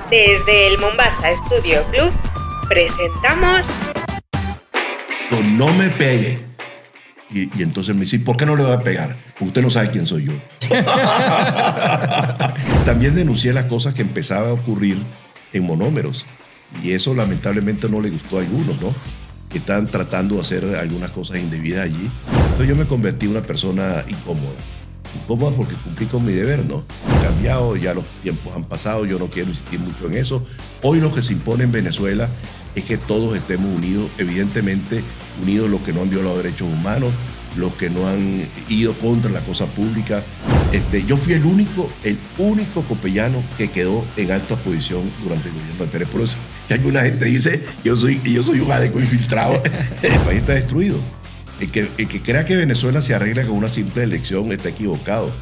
Desde el Mombasa Studio Club presentamos No me pegue. Y entonces me dice, ¿por qué no le voy a pegar? Usted no sabe quién soy yo. También denuncié las cosas que empezaban a ocurrir en monómeros. Y eso lamentablemente no le gustó a algunos, ¿no? Que están tratando de hacer algunas cosas indebidas allí. Entonces yo me convertí en una persona incómoda. Incómoda porque cumplí con mi deber, ¿no? He cambiado, ya los tiempos han pasado, yo no quiero insistir mucho en eso. Hoy lo que se impone en Venezuela es que todos estemos unidos, evidentemente unidos los que no han violado derechos humanos, los que no han ido contra la cosa pública. Yo fui el único copellano que quedó en alta posición durante el gobierno de Pérez. Por eso que alguna gente dice que yo soy un adeco infiltrado. El país está destruido. El que crea que Venezuela se arregla con una simple elección está equivocado.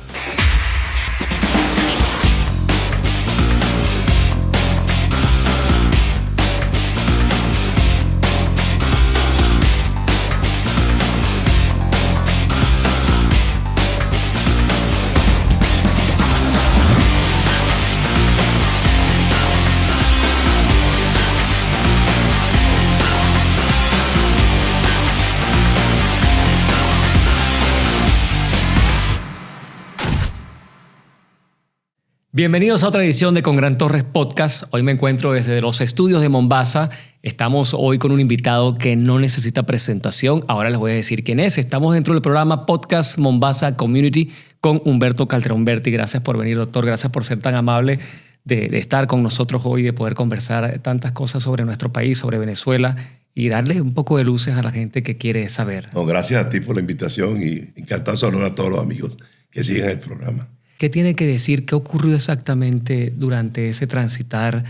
Bienvenidos a otra edición de Con Gran Torres Podcast. Hoy me encuentro desde los estudios de Mombasa. Estamos hoy con un invitado que no necesita presentación. Ahora les voy a decir quién es. Estamos dentro del programa Podcast Mombasa Community con Humberto Calderón Berti. Gracias por venir, doctor. Gracias por ser tan amable de estar con nosotros hoy, de poder conversar tantas cosas sobre nuestro país, sobre Venezuela y darle un poco de luces a la gente que quiere saber. No, gracias a ti por la invitación y encantado de saludar a todos los amigos que siguen el programa. ¿Qué tiene que decir? ¿Qué ocurrió exactamente durante ese transitar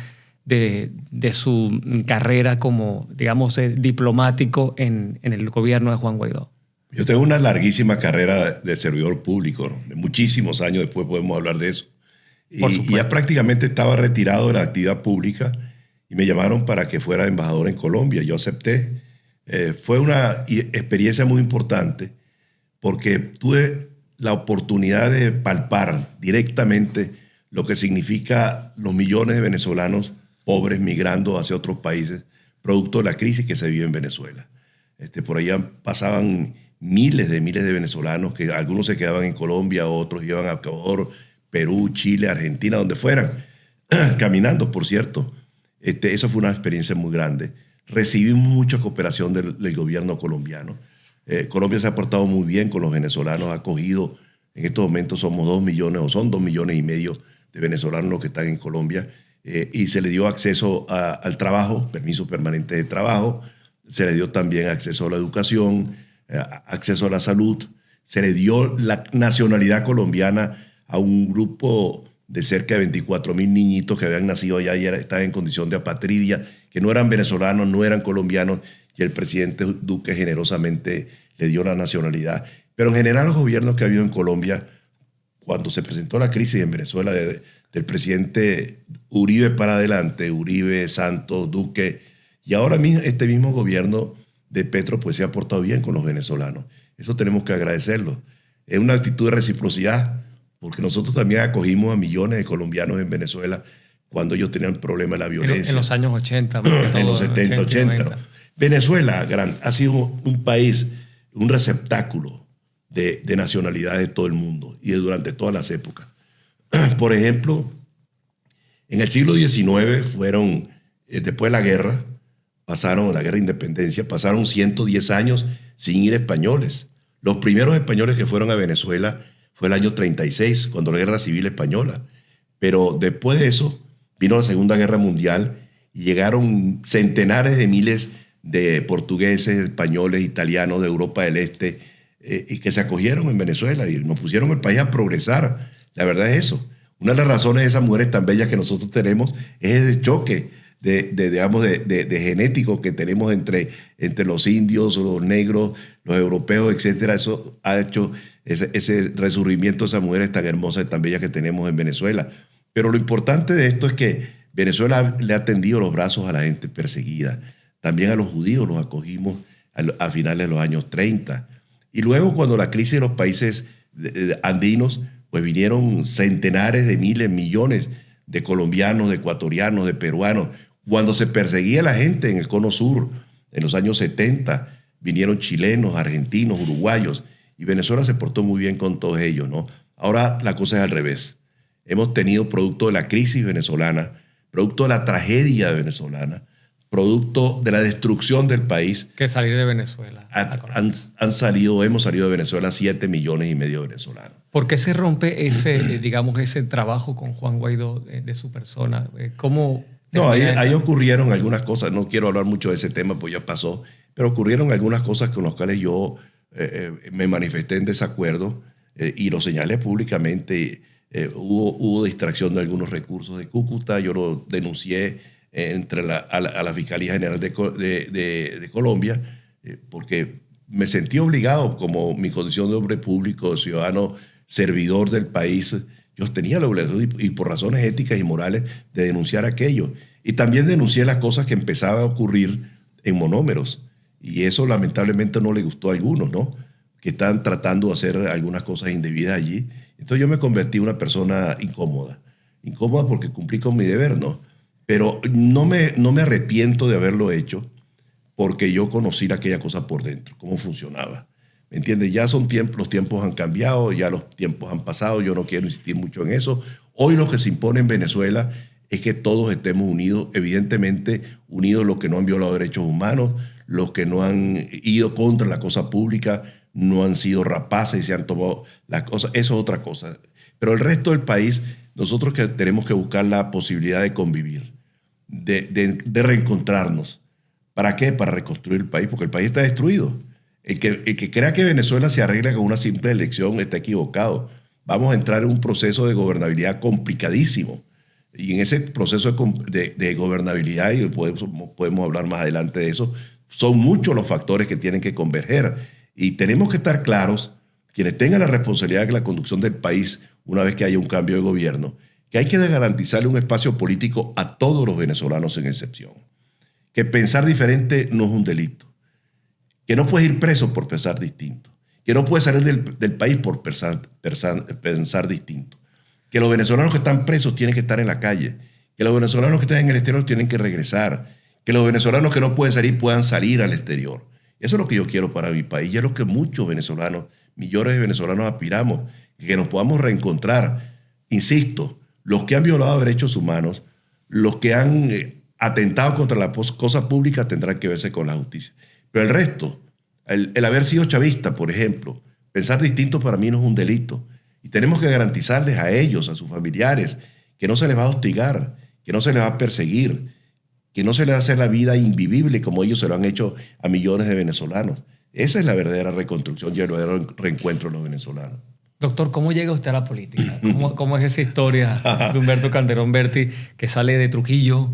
de su carrera como, digamos, diplomático en el gobierno de Juan Guaidó? Yo tengo una larguísima carrera de servidor público, ¿no? De muchísimos años, después podemos hablar de eso. Y ya prácticamente estaba retirado de la actividad pública y me llamaron para que fuera embajador en Colombia. Yo acepté. Fue una experiencia muy importante porque tuve la oportunidad de palpar directamente lo que significa los millones de venezolanos pobres migrando hacia otros países, producto de la crisis que se vive en Venezuela. Por allá pasaban miles de venezolanos, que algunos se quedaban en Colombia, otros iban a Ecuador, Perú, Chile, Argentina, donde fueran, caminando, por cierto. Eso fue una experiencia muy grande. Recibimos mucha cooperación del gobierno colombiano. Colombia se ha portado muy bien con los venezolanos, ha acogido, en estos momentos somos 2 millones o son 2 millones y medio de venezolanos los que están en Colombia, y se le dio acceso al trabajo, permiso permanente de trabajo, se le dio también acceso a la educación, acceso a la salud, se le dio la nacionalidad colombiana a un grupo de cerca de 24,000 niñitos que habían nacido allá y estaban en condición de apatridia, que no eran venezolanos, no eran colombianos, y el presidente Duque generosamente le dio la nacionalidad. Pero en general los gobiernos que ha habido en Colombia, cuando se presentó la crisis en Venezuela del presidente Uribe para adelante, Uribe, Santos, Duque, y ahora mismo este mismo gobierno de Petro pues se ha portado bien con los venezolanos. Eso tenemos que agradecerlo. Es una actitud de reciprocidad, porque nosotros también acogimos a millones de colombianos en Venezuela cuando ellos tenían problemas de la violencia. En los años 80. En los 70, 80. ¿No? Venezuela ha sido un país, un receptáculo de nacionalidades de todo el mundo y durante todas las épocas. Por ejemplo, en el siglo XIX fueron, después de la guerra de independencia, pasaron 110 años sin ir españoles. Los primeros españoles que fueron a Venezuela fue el año 36, cuando la Guerra Civil Española. Pero después de eso vino la Segunda Guerra Mundial y llegaron centenares de miles de portugueses, españoles, italianos de Europa del Este, y que se acogieron en Venezuela y nos pusieron el país a progresar. La verdad es eso. Una de las razones de esas mujeres tan bellas que nosotros tenemos es ese choque de genético que tenemos entre los indios, los negros, los europeos, etcétera. Eso ha hecho ese resurgimiento de esas mujeres tan hermosas y tan bellas que tenemos en Venezuela. Pero lo importante de esto es que Venezuela le ha tendido los brazos a la gente perseguida. También a los judíos los acogimos a finales de los años 30. Y luego, cuando la crisis de los países andinos, pues vinieron centenares de miles, millones de colombianos, de ecuatorianos, de peruanos. Cuando se perseguía a la gente en el Cono Sur, en los años 70, vinieron chilenos, argentinos, uruguayos, y Venezuela se portó muy bien con todos ellos, ¿no? Ahora la cosa es al revés. Hemos tenido, producto de la crisis venezolana, producto de la tragedia venezolana, producto de la destrucción del país, que salir de Venezuela. hemos salido de Venezuela 7,5 millones de venezolanos. ¿Por qué se rompe ese, digamos, ese trabajo con Juan Guaidó de su persona? ¿Cómo? No, ahí ocurrieron algunas cosas. No quiero hablar mucho de ese tema, pues ya pasó. Pero ocurrieron algunas cosas con las cuales yo me manifesté en desacuerdo y lo señalé públicamente. Hubo distracción de algunos recursos de Cúcuta. Yo lo denuncié a la Fiscalía General de Colombia porque me sentí obligado, como mi condición de hombre público, ciudadano, servidor del país. Yo tenía la obligación y por razones éticas y morales de denunciar aquello. Y también denuncié las cosas que empezaban a ocurrir en monómeros. Y eso lamentablemente no le gustó a algunos, ¿no? Que están tratando de hacer algunas cosas indebidas allí. Entonces yo me convertí en una persona incómoda. Incómoda porque cumplí con mi deber, ¿no? Pero no me arrepiento de haberlo hecho porque yo conocí aquella cosa por dentro, cómo funcionaba. ¿Me entiendes? Ya los tiempos han cambiado, ya los tiempos han pasado, yo no quiero insistir mucho en eso. Hoy lo que se impone en Venezuela es que todos estemos unidos, evidentemente unidos los que no han violado derechos humanos, los que no han ido contra la cosa pública, no han sido rapaces y se han tomado las cosas, eso es otra cosa. Pero el resto del país, nosotros que tenemos que buscar la posibilidad de convivir, de reencontrarnos. ¿Para qué? Para reconstruir el país, porque el país está destruido. El que crea que Venezuela se arregla con una simple elección está equivocado. Vamos a entrar en un proceso de gobernabilidad complicadísimo. Y en ese proceso de gobernabilidad, y podemos hablar más adelante de eso, son muchos los factores que tienen que converger. Y tenemos que estar claros, quienes tengan la responsabilidad de la conducción del país una vez que haya un cambio de gobierno, que hay que garantizarle un espacio político a todos los venezolanos sin excepción. Que pensar diferente no es un delito. Que no puedes ir preso por pensar distinto. Que no puedes salir del país por pensar distinto. Que los venezolanos que están presos tienen que estar en la calle. Que los venezolanos que están en el exterior tienen que regresar. Que los venezolanos que no pueden salir puedan salir al exterior. Eso es lo que yo quiero para mi país y es lo que muchos venezolanos, millones de venezolanos aspiramos, que nos podamos reencontrar. Insisto, los que han violado derechos humanos, los que han atentado contra la cosa pública tendrán que verse con la justicia. Pero el resto, el haber sido chavista, por ejemplo, pensar distinto para mí no es un delito. Y tenemos que garantizarles a ellos, a sus familiares, que no se les va a hostigar, que no se les va a perseguir, que no se les va a hacer la vida invivible como ellos se lo han hecho a millones de venezolanos. Esa es la verdadera reconstrucción y el verdadero reencuentro de los venezolanos. Doctor, ¿cómo llega usted a la política? ¿Cómo es esa historia de Humberto Calderón Berti que sale de Trujillo?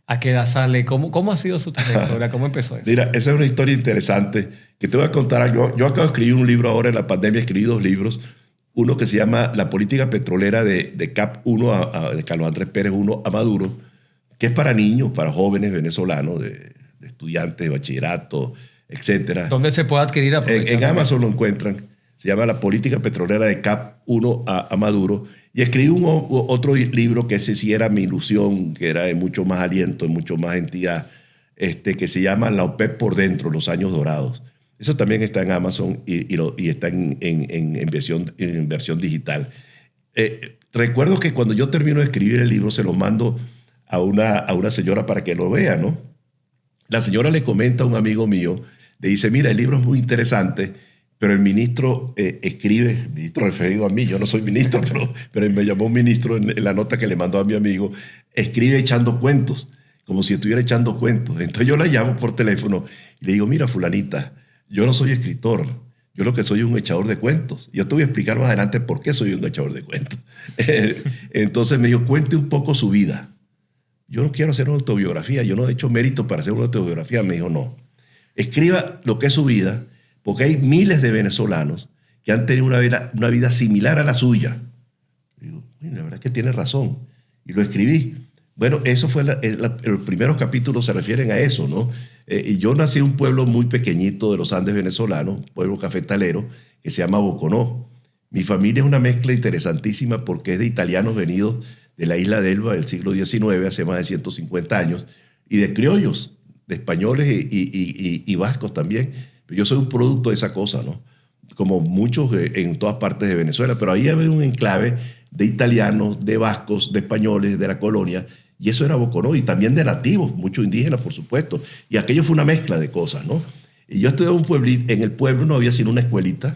¿A qué edad sale? ¿Cómo ha sido su trayectoria? ¿Cómo empezó eso? Mira, esa es una historia interesante que te voy a contar algo. Yo acabo de escribir un libro ahora en la pandemia, escribí 2 libros. Uno que se llama La política petrolera de CAP 1, de Carlos Andrés Pérez 1 a Maduro, que es para niños, para jóvenes venezolanos, de estudiantes de bachillerato, etc. ¿Dónde se puede adquirir? En Amazon lo encuentran. Se llama La política petrolera de CAP 1 a Maduro. Y escribí otro libro que ese sí era mi ilusión, que era de mucho más aliento, de mucho más entidad, que se llama La OPEP por dentro, los años dorados. Eso también está en Amazon y está en versión digital. Recuerdo que cuando yo termino de escribir el libro se lo mando a una señora para que lo vea, ¿no? La señora le comenta a un amigo mío, le dice, mira, el libro es muy interesante, pero el ministro escribe, el ministro referido a mí, yo no soy ministro, pero me llamó un ministro en la nota que le mandó a mi amigo, escribe echando cuentos, como si estuviera echando cuentos. Entonces yo la llamo por teléfono y le digo, mira, fulanita, yo no soy escritor, yo lo que soy es un echador de cuentos. Yo te voy a explicar más adelante por qué soy un echador de cuentos. Entonces me dijo, cuente un poco su vida. Yo no quiero hacer una autobiografía, yo no he hecho mérito para hacer una autobiografía. Me dijo, no, escriba lo que es su vida, porque hay miles de venezolanos que han tenido una vida similar a la suya. Digo, la verdad es que tiene razón. Y lo escribí. Bueno, eso fue los primeros capítulos se refieren a eso, ¿no? Y yo nací en un pueblo muy pequeñito de los Andes venezolanos, un pueblo cafetalero, que se llama Boconó. Mi familia es una mezcla interesantísima porque es de italianos venidos de la isla de Elba del siglo XIX, hace más de 150 años, y de criollos, de españoles y vascos también. Yo soy un producto de esa cosa, ¿no? Como muchos en todas partes de Venezuela, pero ahí había un enclave de italianos, de vascos, de españoles, de la colonia, y eso era Boconó, y también de nativos, muchos indígenas, por supuesto, y aquello fue una mezcla de cosas, ¿no? Y yo estudié en un pueblito, en el pueblo no había sino una escuelita,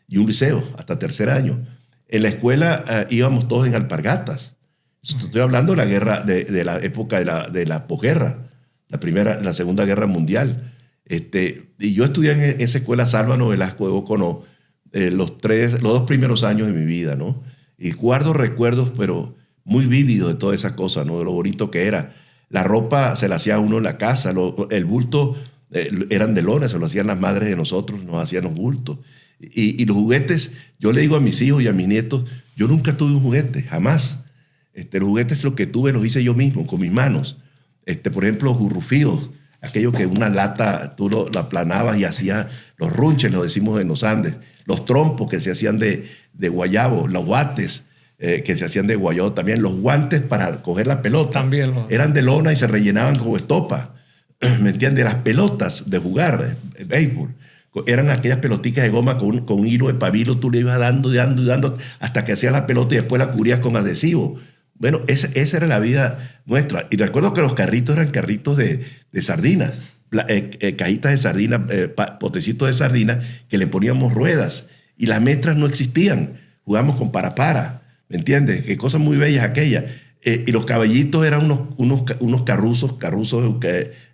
y un liceo, hasta tercer año. En la escuela íbamos todos en alpargatas. Estoy hablando de la guerra, de la época de la posguerra, la Segunda Guerra Mundial. Y yo estudié en esa escuela Sálvano Velasco de Boconó los 2 primeros años de mi vida, ¿no? Y guardo recuerdos, pero muy vívidos de toda esa cosa, ¿no? De lo bonito que era. La ropa se la hacía uno en la casa, el bulto eran de lona, se lo hacían las madres de nosotros, nos hacían los bultos. Y los juguetes, yo le digo a mis hijos y a mis nietos, yo nunca tuve un juguete, jamás. Los juguetes lo que tuve los hice yo mismo, con mis manos. Por ejemplo, los gurrufíos, aquello que una lata tú la aplanabas y hacías los runches, lo decimos en los Andes, los trompos que se hacían de guayabo, los guates que se hacían de guayabo también, los guantes para coger la pelota también eran de lona y se rellenaban con estopa, ¿me entiendes? Las pelotas de jugar, béisbol, eran aquellas pelotitas de goma con un hilo de pabilo, tú le ibas dando hasta que hacías la pelota y después la cubrías con adhesivo. Bueno, esa era la vida nuestra. Y recuerdo que los carritos eran carritos de sardinas, cajitas de sardinas, potecitos de sardinas que le poníamos ruedas. Y las metras no existían. Jugábamos con para, ¿me entiendes? Qué cosas muy bellas aquellas. Y los caballitos eran unos carruzos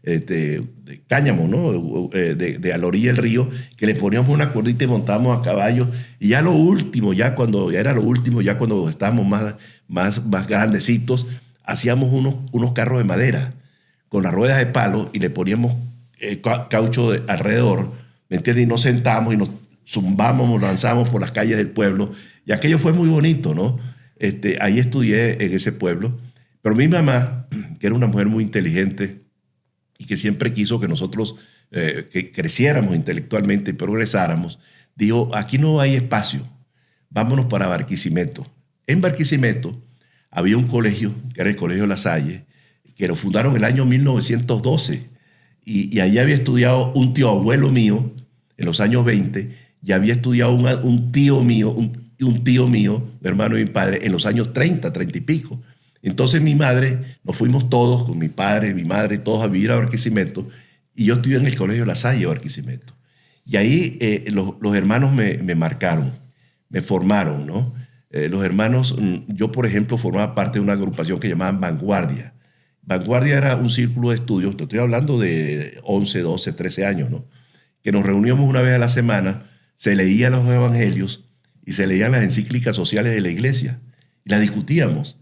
de cáñamo, ¿no? De a la orilla del río, que le poníamos una cuerdita y montábamos a caballo. Y ya lo último, ya cuando estábamos más grandecitos, hacíamos unos carros de madera con las ruedas de palo y le poníamos caucho alrededor, ¿me entiendes? Y nos sentamos y nos zumbamos, nos lanzamos por las calles del pueblo. Y aquello fue muy bonito, ¿no? Ahí estudié en ese pueblo. Pero mi mamá, que era una mujer muy inteligente y que siempre quiso que nosotros que creciéramos intelectualmente y progresáramos, dijo, aquí no hay espacio, vámonos para Barquisimeto. En Barquisimeto había un colegio, que era el Colegio La Salle, que lo fundaron en el año 1912. Y allí había estudiado un tío abuelo mío en los años 20, y había estudiado un tío mío, mi hermano y mi padre, en los años 30 y pico. Entonces mi madre, nos fuimos todos, con mi padre, mi madre, todos a vivir a Barquisimeto, y yo estudié en el Colegio La Salle de Barquisimeto. Y ahí los hermanos me marcaron, me formaron, ¿no? Los hermanos, yo por ejemplo formaba parte de una agrupación que llamaban Vanguardia. Vanguardia era un círculo de estudios, te estoy hablando de 11, 12, 13 años, ¿no? Que nos reuníamos una vez a la semana, se leían los evangelios y se leían las encíclicas sociales de la iglesia. Y las discutíamos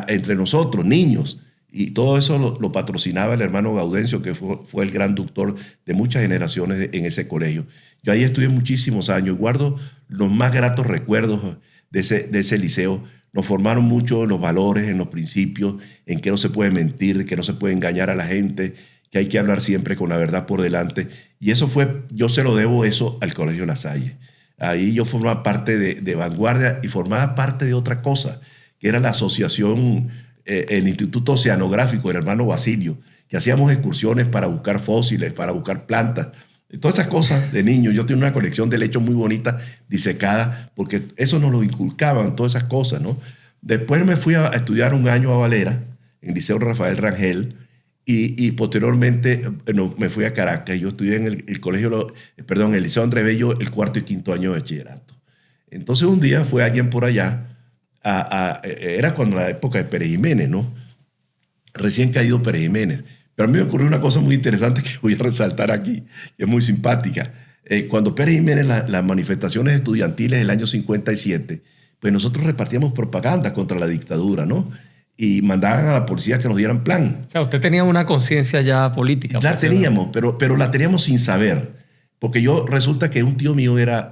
entre nosotros, niños. Y todo eso lo patrocinaba el hermano Gaudencio, que fue el gran doctor de muchas generaciones en ese colegio. Yo ahí estudié muchísimos años, guardo los más gratos recuerdos de ese liceo. Nos formaron mucho en los valores, en los principios, en que no se puede mentir, que no se puede engañar a la gente, que hay que hablar siempre con la verdad por delante. Y eso yo se lo debo eso al Colegio La Salle. Ahí yo formaba parte de Vanguardia y formaba parte de otra cosa, que era la asociación, el Instituto Oceanográfico del hermano Basilio, que hacíamos excursiones para buscar fósiles, para buscar plantas. Todas esas cosas de niño. Yo tengo una colección de helechos muy bonita, disecada, porque eso nos lo inculcaban, todas esas cosas, ¿no? Después me fui a estudiar un año a Valera, en el Liceo Rafael Rangel, y posteriormente me fui a Caracas. Yo estudié en el Liceo André Bello, el 4º y 5º año de bachillerato. Entonces un día fue alguien por allá, era cuando la época de Pérez Jiménez, ¿no? Recién caído Pérez Jiménez. Pero a mí me ocurrió una cosa muy interesante que voy a resaltar aquí, que es muy simpática. Cuando Pérez Jiménez, las manifestaciones estudiantiles del año 57, pues nosotros repartíamos propaganda contra la dictadura, ¿no? Y mandaban a la policía que nos dieran plan. O sea, usted tenía una conciencia ya política. La teníamos, pero la teníamos sin saber. Porque resulta que un tío mío era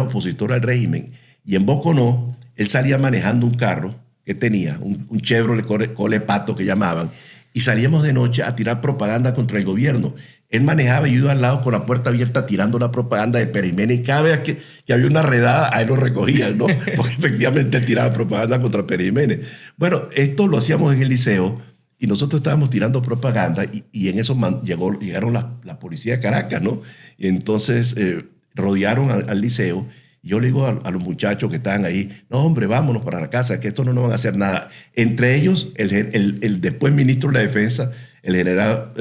opositor al régimen. Y en Boconó, él salía manejando un carro que tenía, un Chevrolet Cole Pato que llamaban, y salíamos de noche a tirar propaganda contra el gobierno, Él manejaba y yo iba al lado con la puerta abierta tirando la propaganda de Pérez Jiménez, y cada vez que había una redada, a él lo recogían, ¿no? Porque efectivamente él tiraba propaganda contra Pérez Jiménez. Bueno, esto lo hacíamos en el liceo y nosotros estábamos tirando propaganda y en eso llegaron la policía de Caracas, ¿no? Y entonces rodearon al liceo. Yo le digo a los muchachos que estaban ahí, no, hombre, vámonos para la casa, que esto no nos van a hacer nada. Entre ellos, el después ministro de la Defensa, el general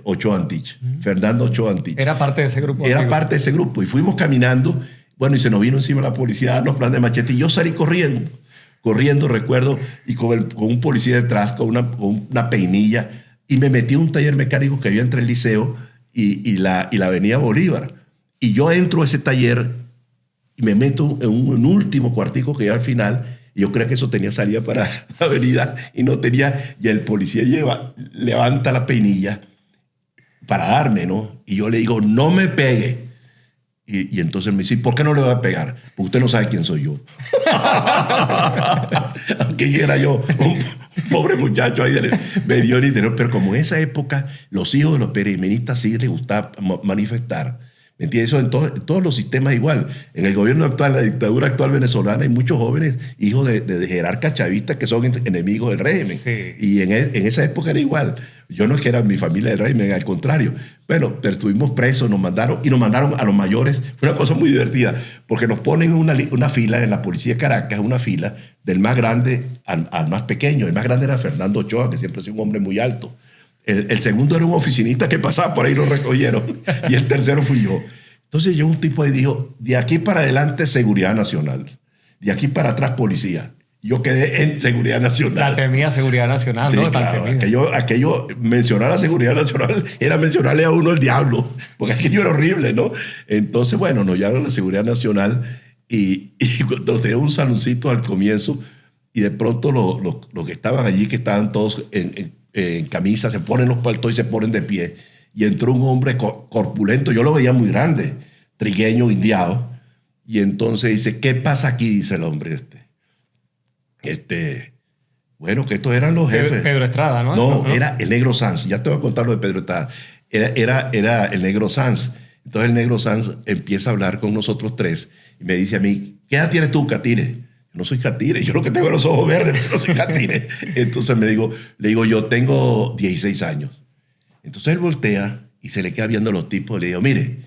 Ochoa Antich, Fernando Ochoa Antich. Era parte de ese grupo. Era parte de ese grupo. Y fuimos caminando, bueno, y se nos vino encima la policía a darnos plan de machete. Y yo salí corriendo, recuerdo, y con un policía detrás, con una peinilla, y me metí a un taller mecánico que había entre el liceo y la avenida Bolívar. Y yo entro a ese taller y me meto en un último cuartico que iba al final, y yo creo que eso tenía salida para la avenida, y no tenía, y el policía levanta la peinilla para darme, ¿no? Y yo le digo, no me pegue. Y entonces me dice, ¿por qué no le voy a pegar? Porque usted no sabe quién soy yo. Aunque era yo, un pobre muchacho ahí del medio interior, pero como en esa época los hijos de los pereimenistas sí les gustaba manifestar. ¿Me entiendes? Eso en todos los sistemas igual. En el gobierno actual, la dictadura actual venezolana, hay muchos jóvenes hijos de jerarcas chavistas que son enemigos del régimen. Sí. Y en esa época era igual. Yo no es que era mi familia del régimen, al contrario. Bueno, pero estuvimos presos, nos mandaron a los mayores. Fue una cosa muy divertida, porque nos ponen una fila en la policía de Caracas, una fila del más grande al más pequeño. El más grande era Fernando Ochoa, que siempre ha sido un hombre muy alto. El segundo era un oficinista que pasaba por ahí, lo recogieron. Y el tercero fui yo. Entonces yo, un tipo ahí dijo, de aquí para adelante Seguridad Nacional. De aquí para atrás Policía. Yo quedé en Seguridad Nacional. La temida Seguridad Nacional, sí, ¿no? Claro, aquello, mencionar a Seguridad Nacional era mencionarle a uno el diablo. Porque aquello era horrible, ¿no? Entonces, bueno, nos llamaron a la Seguridad Nacional y nos tenían un saloncito al comienzo y de pronto los que estaban allí, que estaban todos en camisa, se ponen los paltos y se ponen de pie. Y entró un hombre corpulento, yo lo veía muy grande, trigueño, indiado. Y entonces dice, ¿qué pasa aquí? Dice el hombre bueno, que estos eran los jefes. Pedro Estrada, ¿no? No, era el Negro Sanz. Ya te voy a contar lo de Pedro Estrada. Era el Negro Sanz. Entonces el Negro Sanz empieza a hablar con nosotros tres y me dice a mí, ¿qué edad tienes tú, Catire? Yo no soy Catire, yo lo que tengo es los ojos verdes, pero no soy Catire. Entonces le digo, yo tengo 16 años. Entonces él voltea y se le queda viendo a los tipos y le digo, mire,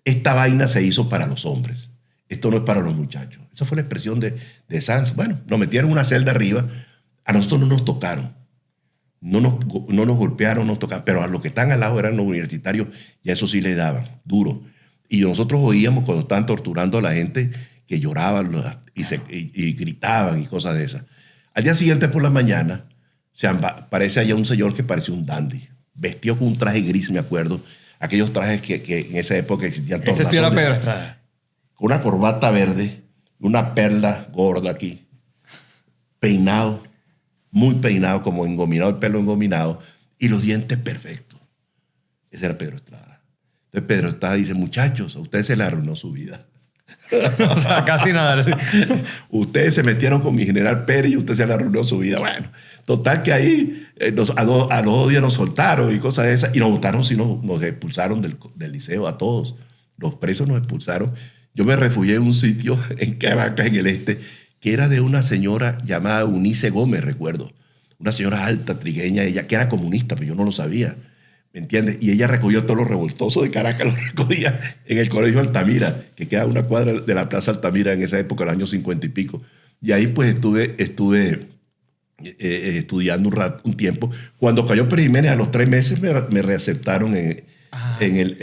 esta vaina se hizo para los hombres. Esto no es para los muchachos. Esa fue la expresión de Sanz. Bueno, nos metieron en una celda arriba. A nosotros no nos tocaron. No nos golpearon, no nos tocaron. Pero a los que están al lado eran los universitarios y a eso sí les daban, duro. Y nosotros oíamos cuando estaban torturando a la gente que lloraban y gritaban y cosas de esas. Al día siguiente por la mañana aparece allá un señor que parecía un dandy. Vestido con un traje gris, me acuerdo. Aquellos trajes que en esa época existían. Ese sí era Pedro Estrada. Con una corbata verde, una perla gorda aquí, peinado, muy peinado, como engominado, el pelo engominado, y los dientes perfectos. Ese era Pedro Estrada. Entonces Pedro Estrada dice, muchachos, a ustedes se les arruinó su vida. O sea, casi nada. Ustedes se metieron con mi general Pérez y usted se le arruinó su vida. Bueno, total que ahí a los 2 días nos soltaron y cosas de esas, y nos votaron, nos expulsaron del liceo a todos. Los presos nos expulsaron. Yo me refugié en un sitio en Caracas, en el este, que era de una señora llamada Eunice Gómez, recuerdo. Una señora alta, trigueña, ella que era comunista, pero yo no lo sabía. ¿Me entiendes? Y ella recogió todos los revoltosos de Caracas, los recogía en el Colegio Altamira, que queda a una cuadra de la Plaza Altamira en esa época, en los años 50 y pico. Y ahí pues estuve estudiando un tiempo. Cuando cayó Pérez Jiménez, a los 3 meses me reaceptaron en el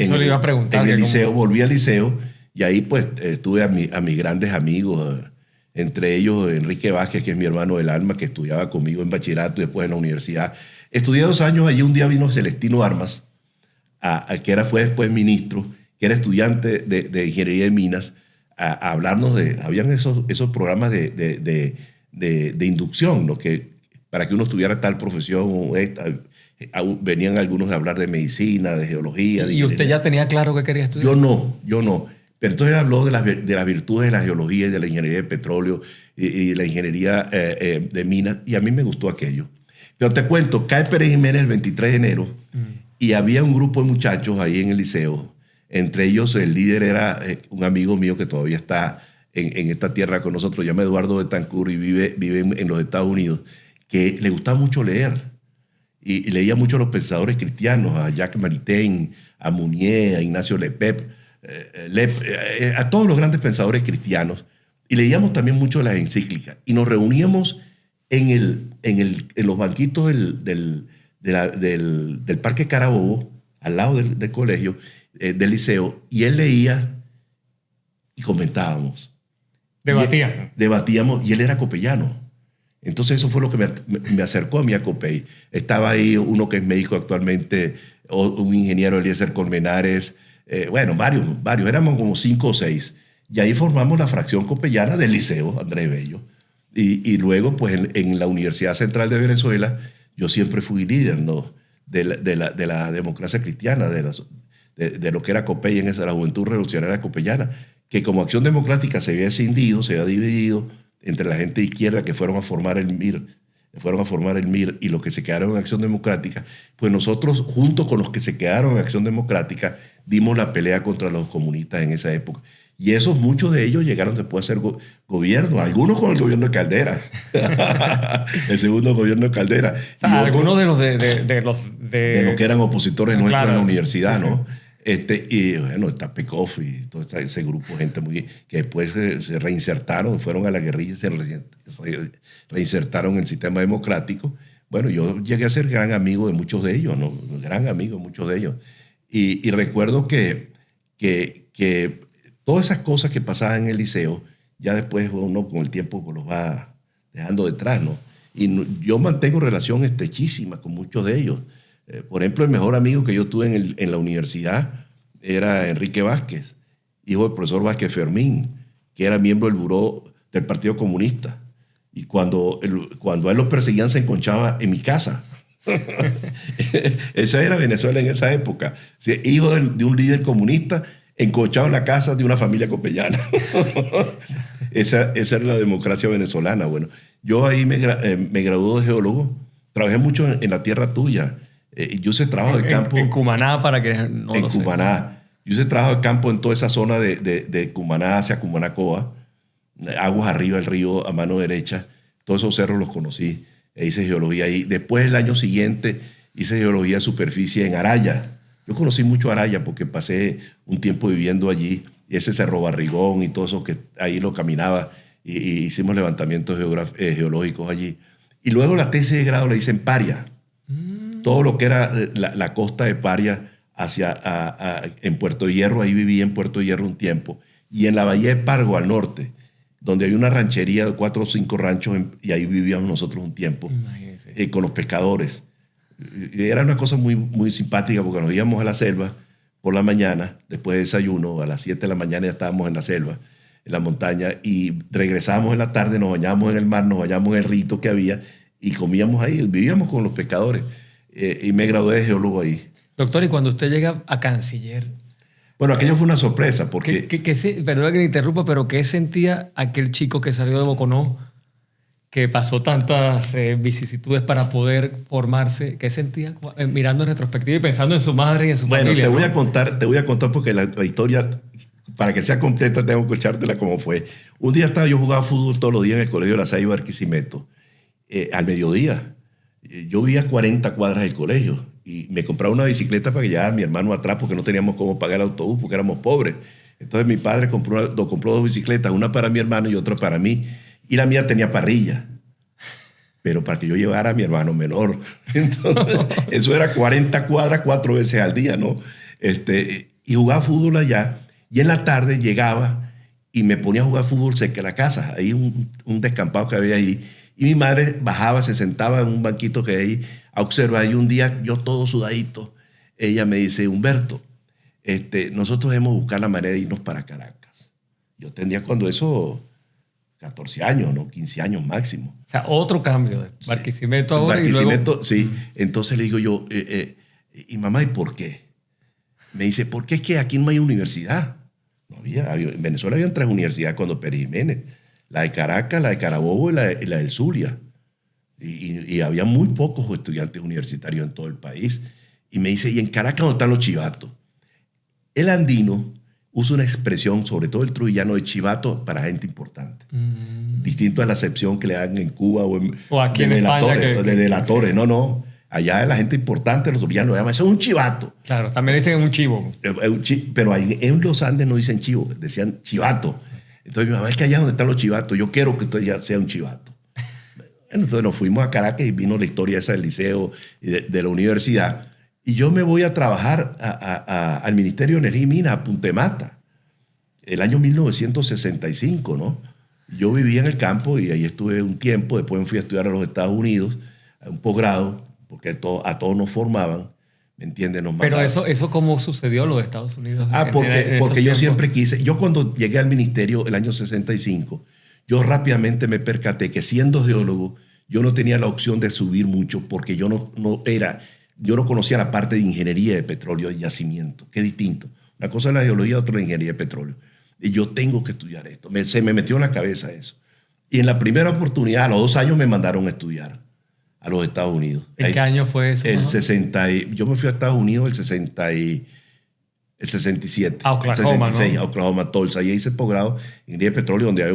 liceo. Volví al liceo y ahí pues tuve a mis grandes amigos, entre ellos Enrique Vázquez, que es mi hermano del alma, que estudiaba conmigo en bachillerato y después en la universidad. Estudié 2 años allí. Un día vino Celestino Armas, fue después ministro, que era estudiante de ingeniería de minas, a hablarnos habían esos programas de inducción, ¿no? Para que uno estudiara tal profesión o esta. Venían algunos a hablar de medicina, de geología. ¿Y usted ya tenía claro que quería estudiar? Yo no. Pero entonces habló de las virtudes de la geología y de la ingeniería de petróleo y la ingeniería de minas, y a mí me gustó aquello. Pero te cuento, cae Pérez Jiménez el 23 de enero Y había un grupo de muchachos ahí en el liceo. Entre ellos, el líder era un amigo mío que todavía está en esta tierra con nosotros, se llama Eduardo Betancourt y vive en los Estados Unidos, que le gustaba mucho leer. Y leía mucho a los pensadores cristianos, a Jacques Maritain, a Mounier, a Ignacio Lepep, a todos los grandes pensadores cristianos. Y leíamos también mucho las encíclicas. Y nos reuníamos en los banquitos del Parque Carabobo, al lado del colegio, del liceo, y él leía y comentábamos. Debatíamos, y él era copeyano. Entonces eso fue lo que me acercó a mí a Copey. Estaba ahí uno que es médico actualmente, un ingeniero, Eliezer Colmenares, bueno, varios, éramos como 5 o 6. Y ahí formamos la fracción copeyana del liceo Andrés Bello. Y luego, pues en la Universidad Central de Venezuela, yo siempre fui líder, ¿no?, de la democracia cristiana, de lo que era Copey la Juventud Revolucionaria Copeyana, que como Acción Democrática se había escindido, se había dividido entre la gente de izquierda que fueron a formar el MIR y los que se quedaron en Acción Democrática. Pues nosotros, junto con los que se quedaron en Acción Democrática, dimos la pelea contra los comunistas en esa época. Y muchos de ellos llegaron después a ser gobierno, algunos con el gobierno de Caldera, el segundo gobierno de Caldera. O sea, algunos de los que eran opositores nuestros, claro, en la universidad, sí, ¿no? Y bueno, está Pekoff y todo ese grupo de gente que después se reinsertaron, fueron a la guerrilla y se reinsertaron en el sistema democrático. Bueno, yo llegué a ser gran amigo de muchos de ellos, ¿no? Gran amigo de muchos de ellos. Y recuerdo que todas esas cosas que pasaban en el liceo, ya después uno con el tiempo los va dejando detrás, ¿no? Y yo mantengo relación estrechísima con muchos de ellos. Por ejemplo, el mejor amigo que yo tuve en la universidad era Enrique Vázquez, hijo del profesor Vázquez Fermín, que era miembro del buró del Partido Comunista. Y cuando a él lo perseguían, se enconchaba en mi casa. Esa era Venezuela en esa época. O sea, hijo de un líder comunista, enconchado en la casa de una familia copeyana. Esa era la democracia venezolana. Bueno, yo ahí me gradué de geólogo. Trabajé mucho en la tierra tuya. Yo hice trabajo de campo. En Cumaná, para que no en lo Cumaná. sepan. Yo hice trabajo de campo en toda esa zona de Cumaná hacia Cumanacoa. Aguas arriba del río a mano derecha. Todos esos cerros los conocí. Hice geología ahí. Después, el año siguiente, hice geología de superficie en Araya. Yo conocí mucho Araya porque pasé un tiempo viviendo allí. Y ese Cerro Barrigón y todo eso que ahí lo caminaba. Y hicimos levantamientos geológicos allí. Y luego la tesis de grado la hice en Paria. Todo lo que era la costa de Paria en Puerto Hierro. Ahí viví en Puerto Hierro un tiempo. Y en la bahía de Pargo, al norte, donde hay una ranchería de 4 o 5 ranchos, y ahí vivíamos nosotros un tiempo, con los pescadores. Y era una cosa muy, muy simpática porque nos íbamos a la selva por la mañana, después de desayuno, a las 7 de la mañana ya estábamos en la selva, en la montaña, y regresábamos en la tarde, nos bañábamos en el mar, nos bañábamos en el rito que había y comíamos ahí, vivíamos con los pescadores. Y me gradué de geólogo ahí. Doctor, y cuando usted llega a canciller... Bueno, aquello fue una sorpresa porque... Perdona que le interrumpa, pero ¿qué sentía aquel chico que salió de Boconó, que pasó tantas vicisitudes para poder formarse? ¿Qué sentía mirando en retrospectiva y pensando en su madre y en su familia? Bueno, te voy a contar porque la historia, para que sea completa, tengo que echártela como fue. Un día yo jugaba fútbol todos los días en el Colegio de La Ceiba, Barquisimeto, al mediodía. Yo vivía a 40 cuadras del colegio y me compraba una bicicleta para que llevara a mi hermano atrás porque no teníamos cómo pagar el autobús porque éramos pobres. Entonces mi padre compró 2 bicicletas, una para mi hermano y otra para mí. Y la mía tenía parrilla, pero para que yo llevara a mi hermano menor. Entonces, eso era 40 cuadras 4 veces al día, ¿no? Y jugaba fútbol allá. Y en la tarde llegaba y me ponía a jugar fútbol cerca de la casa. Ahí un descampado que había ahí. Y mi madre bajaba, se sentaba en un banquito que hay ahí a observar. Y un día, yo todo sudadito, ella me dice, Humberto, nosotros debemos buscar la manera de irnos para Caracas. Yo tenía cuando eso 14 años, ¿no? 15 años máximo. O sea, otro cambio. Barquisimeto ahora Barquisimeto, y luego... sí. Entonces le digo yo, y mamá, ¿y por qué? Me dice, porque es que aquí no hay universidad. No había, en Venezuela habían 3 universidades cuando Pérez Jiménez. La de Caracas, la de Carabobo y la del Zulia. Y había muy pocos estudiantes universitarios en todo el país. y me dice, ¿y en Caracas dónde están los chivatos? El andino usa una expresión, sobre todo el trujillano, de chivato para gente importante. Distinto a la acepción que le dan en Cuba o aquí en España. De delatores. No. Allá la gente importante, los trujillanos, llaman, eso es un chivato. Claro, también dicen un chivo. Pero en los Andes no dicen chivo, decían chivato. Entonces mi mamá, es que allá donde están los chivatos, yo quiero que usted ya sea un chivato. Entonces nos fuimos a Caracas y vino la historia esa del liceo y de la universidad. Y yo me voy a trabajar al Ministerio de Energía y Minas, a Punta Mata, el año 1965, ¿no? Yo vivía en el campo y ahí estuve un tiempo, después me fui a estudiar a los Estados Unidos, a un posgrado, porque a todos nos formaban, ¿me entiendes? Pero eso ¿cómo sucedió en los Estados Unidos? Porque yo siempre quise, yo cuando llegué al ministerio el año 65, yo rápidamente me percaté que siendo geólogo, yo no tenía la opción de subir mucho porque yo no conocía la parte de ingeniería de petróleo, de yacimiento, que es distinto. Una cosa es la geología, otra la ingeniería de petróleo. Y yo tengo que estudiar esto. Se me metió en la cabeza eso. Y en la primera oportunidad, a los 2 años, me mandaron a estudiar a los Estados Unidos. ¿En qué año fue eso? Yo me fui a Estados Unidos el 67. A Oklahoma, el 66, ¿no? A Oklahoma, Tulsa. Y hice posgrado en ingeniería de petróleo, donde había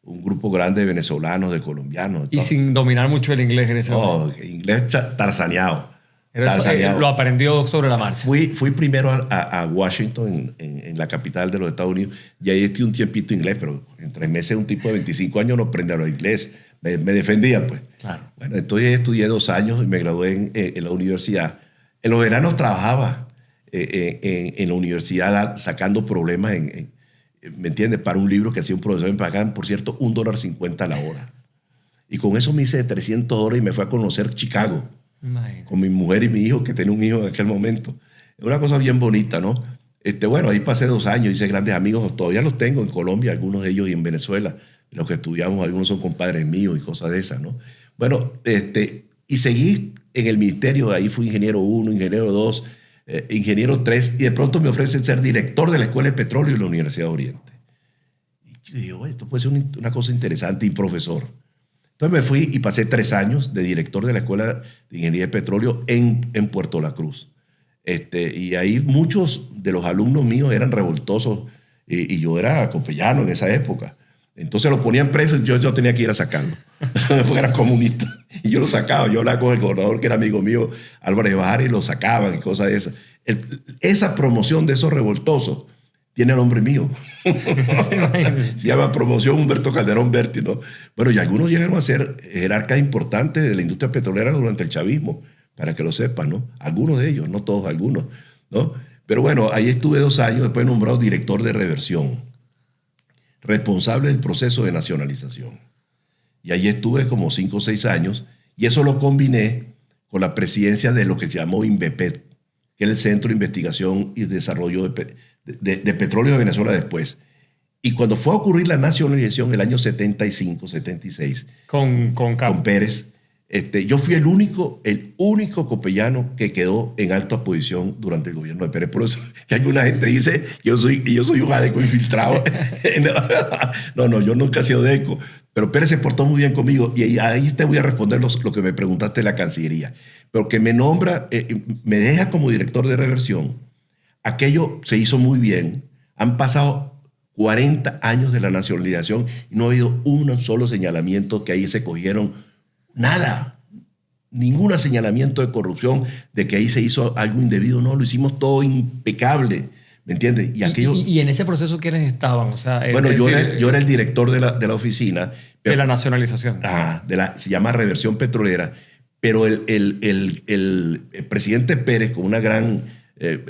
un grupo grande de venezolanos, de colombianos. Y sin dominar mucho el inglés en ese momento. Inglés tarzaneado. Lo aprendió sobre la marcha. Fui primero a Washington, en la capital de los Estados Unidos, y ahí estuve un tiempito inglés, pero en 3 meses un tipo de 25 años no aprende a hablar inglés. Me defendía, pues. Claro. Bueno, entonces estudié 2 años y me gradué en la universidad. En los veranos trabajaba en la universidad sacando problemas, ¿me entiendes? Para un libro que hacía un profesor, me pagaban, por cierto, $1.50 la hora. Y con eso me hice de $300 y me fui a conocer Chicago. Imagínate. Con mi mujer y mi hijo, que tenía un hijo en aquel momento. Es una cosa bien bonita, ¿no? Bueno, ahí pasé 2 años, hice grandes amigos, todavía los tengo en Colombia, algunos de ellos, y en Venezuela, los que estudiamos, algunos son compadres míos y cosas de esas, ¿no? Bueno, y seguí en el ministerio, ahí fui ingeniero 1, ingeniero 2, ingeniero 3, y de pronto me ofrecen ser director de la Escuela de Petróleo de la Universidad de Oriente. Y yo digo, bueno, esto puede ser una cosa interesante, y profesor. Entonces me fui y pasé 3 años de director de la Escuela de Ingeniería de Petróleo en Puerto La Cruz. Y ahí muchos de los alumnos míos eran revoltosos y yo era copellano en esa época. Entonces los ponían presos y yo tenía que ir a sacarlo, porque era comunista. Y yo lo sacaba, yo hablaba con el gobernador que era amigo mío, Álvarez Bajar, y lo sacaban y cosas de esas. Esa promoción de esos revoltosos tiene el nombre mío. Se llama Promoción Humberto Calderón Berti, ¿no? Bueno, y algunos llegaron a ser jerarcas importantes de la industria petrolera durante el chavismo, para que lo sepan, ¿no? Algunos de ellos, no todos, algunos, ¿no? Pero bueno, ahí estuve 2 años, después nombrado director de reversión, responsable del proceso de nacionalización. Y ahí estuve como 5 o 6 años, y eso lo combiné con la presidencia de lo que se llamó INVEPET, que es el Centro de Investigación y Desarrollo de Petróleo de Venezuela después. Y cuando fue a ocurrir la nacionalización el año 75, 76, con Pérez, yo fui el único copellano que quedó en alta posición durante el gobierno de Pérez. Por eso que alguna gente dice que yo soy un adeco infiltrado. No, yo nunca he sido adeco. Pero Pérez se portó muy bien conmigo, y ahí te voy a responder lo que me preguntaste de la Cancillería. Pero que me nombra, me deja como director de reversión. Aquello se hizo muy bien. Han pasado 40 años de la nacionalización y no ha habido un solo señalamiento que ahí se cogieron. Nada. Ningún señalamiento de corrupción, de que ahí se hizo algo indebido. No, lo hicimos todo impecable. ¿Me entiendes? Y en ese proceso, ¿quiénes estaban? O sea, bueno, yo era el director de la oficina. De la nacionalización. Se llama Reversión Petrolera. Pero el presidente Pérez, con una gran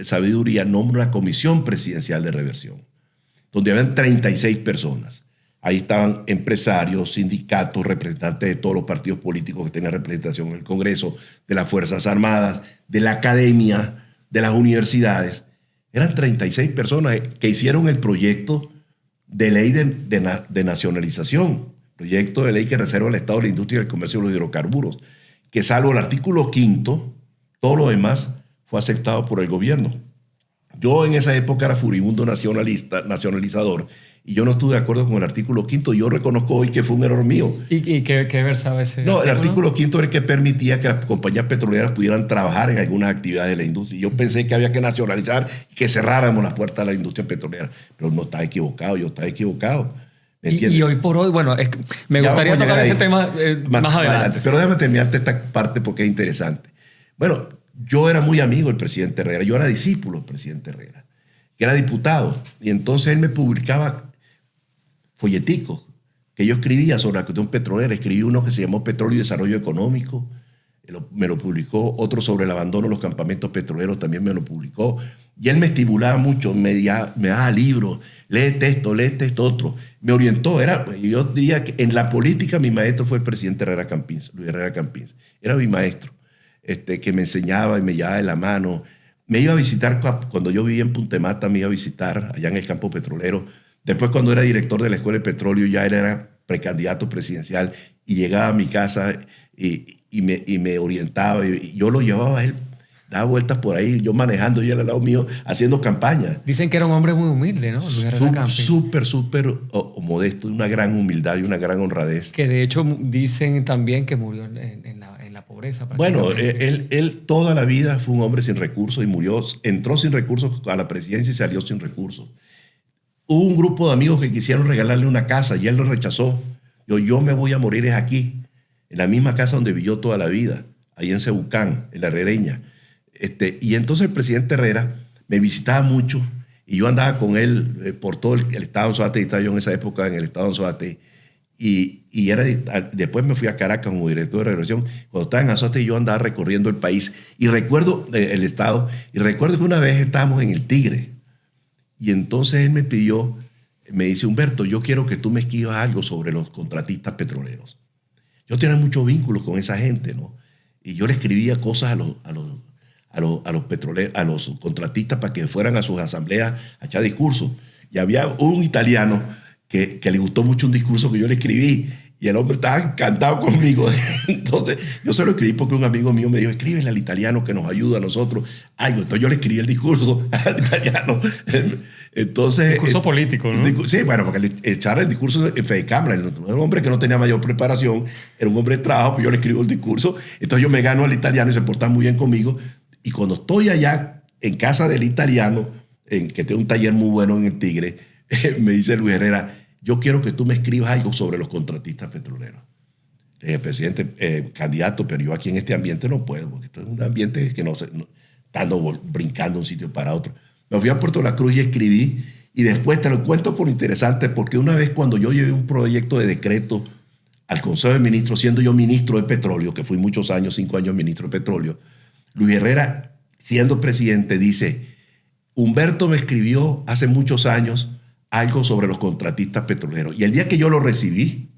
sabiduría, nombra una comisión presidencial de reversión, donde habían 36 personas. Ahí estaban empresarios, sindicatos, representantes de todos los partidos políticos que tenían representación en el Congreso, de las Fuerzas Armadas, de la academia, de las universidades. Eran 36 personas que hicieron el proyecto de ley de nacionalización, proyecto de ley que reserva al Estado la industria y el comercio de los hidrocarburos, que salvo el artículo 5, todo lo demás fue aceptado por el gobierno. Yo en esa época era furibundo nacionalizador y yo no estuve de acuerdo con el artículo 5º. Yo reconozco hoy que fue un error mío. ¿Y qué versaba ese No, el artículo 5º era el que permitía que las compañías petroleras pudieran trabajar en algunas actividades de la industria. Yo pensé que había que nacionalizar y que cerráramos las puertas a la industria petrolera, pero no estaba equivocado, yo estaba equivocado. Y hoy por hoy, bueno, me gustaría tocar ese tema más adelante. Pero déjame terminarte esta parte porque es interesante. Bueno, yo era muy amigo del presidente Herrera, yo era discípulo del presidente Herrera, que era diputado, y entonces él me publicaba folleticos que yo escribía sobre la cuestión petrolera. Escribí uno que se llamó Petróleo y Desarrollo Económico, me lo publicó. Otro sobre el abandono de los campamentos petroleros también me lo publicó. Y él me estimulaba mucho, me daba libros, léete esto, otro. Me orientó. Yo diría que en la política mi maestro fue el presidente Herrera Campins, Luis Herrera Campins. Era mi maestro, que me enseñaba y me llevaba de la mano. Me iba a visitar, cuando yo vivía en Puntemata, me iba a visitar allá en el campo petrolero. Después, cuando era director de la Escuela de Petróleo, ya era precandidato presidencial y llegaba a mi casa y me orientaba. Y yo lo llevaba a él, daba vueltas por ahí, yo manejando y él al lado mío haciendo campaña. Dicen que era un hombre muy humilde, ¿no? Súper modesto, de una gran humildad y una gran honradez. Que de hecho dicen también que murió en la pobreza. Bueno, él toda la vida fue un hombre sin recursos y murió, entró sin recursos a la presidencia y salió sin recursos. Hubo un grupo de amigos que quisieron regalarle una casa y él lo rechazó. Yo me voy a morir es aquí, en la misma casa donde vivió toda la vida, ahí en Cebucán, en la Herrereña. Y entonces el presidente Herrera me visitaba mucho y yo andaba con él por todo el estado de Anzoátegui. Estaba yo en esa época en el estado de Anzoátegui. Después me fui a Caracas como director de redacción. Cuando estaba en Anzoátegui yo andaba recorriendo el país y recuerdo el estado, y recuerdo que una vez estábamos en el Tigre. Y entonces él me dice, Humberto, yo quiero que tú me escribas algo sobre los contratistas petroleros. Yo tenía muchos vínculos con esa gente, ¿no? Y yo le escribía cosas a los contratistas para que fueran a sus asambleas a echar discursos. Y había un italiano que le gustó mucho un discurso que yo le escribí. Y el hombre estaba encantado conmigo. Entonces, yo se lo escribí porque un amigo mío me dijo, escríbele al italiano que nos ayuda a nosotros. Entonces yo le escribí el discurso al italiano. Entonces, discurso político, ¿no? Sí, bueno, porque le echara el discurso en fe de cámara. Era un hombre que no tenía mayor preparación, era un hombre de trabajo, pues yo le escribo el discurso. Entonces yo me gano al italiano y se porta muy bien conmigo. Y cuando estoy allá en casa del italiano, que tiene un taller muy bueno en el Tigre, me dice Luis Herrera, yo quiero que tú me escribas algo sobre los contratistas petroleros. Presidente, candidato, pero yo aquí en este ambiente no puedo, porque esto es un ambiente que estando brincando de un sitio para otro. Me fui a Puerto La Cruz y escribí, y después te lo cuento por interesante, porque una vez cuando yo llevé un proyecto de decreto al Consejo de Ministros, siendo yo ministro de Petróleo, que fui muchos años, 5 años ministro de Petróleo, Luis Herrera, siendo presidente, dice, Humberto me escribió hace muchos años algo sobre los contratistas petroleros. Y el día que yo lo recibí,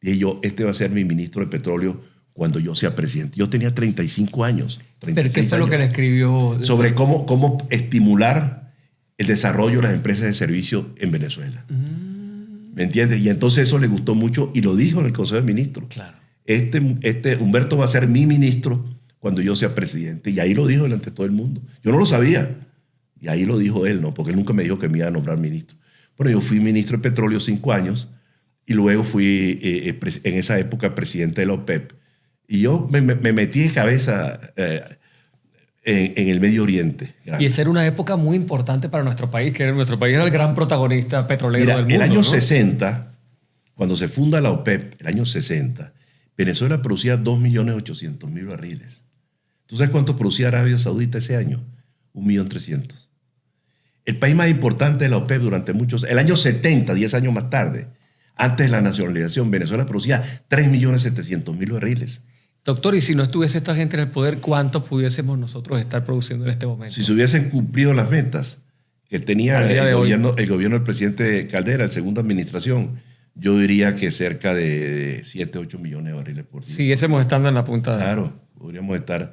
dije yo, este va a ser mi ministro de Petróleo cuando yo sea presidente. Yo tenía 35 años. ¿Pero qué fue lo que le escribió? Sobre cómo estimular el desarrollo de las empresas de servicio en Venezuela. ¿Me entiendes? Y entonces eso le gustó mucho y lo dijo en el Consejo de Ministros. Claro. Humberto va a ser mi ministro cuando yo sea presidente. Y ahí lo dijo delante de todo el mundo. Yo no lo sabía. Y ahí lo dijo él, ¿no? Porque él nunca me dijo que me iba a nombrar ministro. Bueno, yo fui ministro de Petróleo 5 años y luego fui en esa época presidente de la OPEP. Y yo me metí de cabeza en el Medio Oriente. Y esa era una época muy importante para nuestro país, que nuestro país era el gran protagonista petrolero del mundo. El año ¿no? 60, cuando se funda la OPEP, el año 60, Venezuela producía 2.800.000 barriles. ¿Tú sabes cuánto producía Arabia Saudita ese año? 1.300.000. El país más importante de la OPEP durante muchos... El año 70, 10 años más tarde, antes de la nacionalización, Venezuela producía 3.700.000 barriles. Doctor, y si no estuviese esta gente en el poder, ¿cuánto pudiésemos nosotros estar produciendo en este momento? Si se hubiesen cumplido las metas que tenía el gobierno del presidente Caldera, la segunda administración, yo diría que cerca de 7, 8 millones de barriles por día. Siguiésemos estando en la punta de... Claro, podríamos estar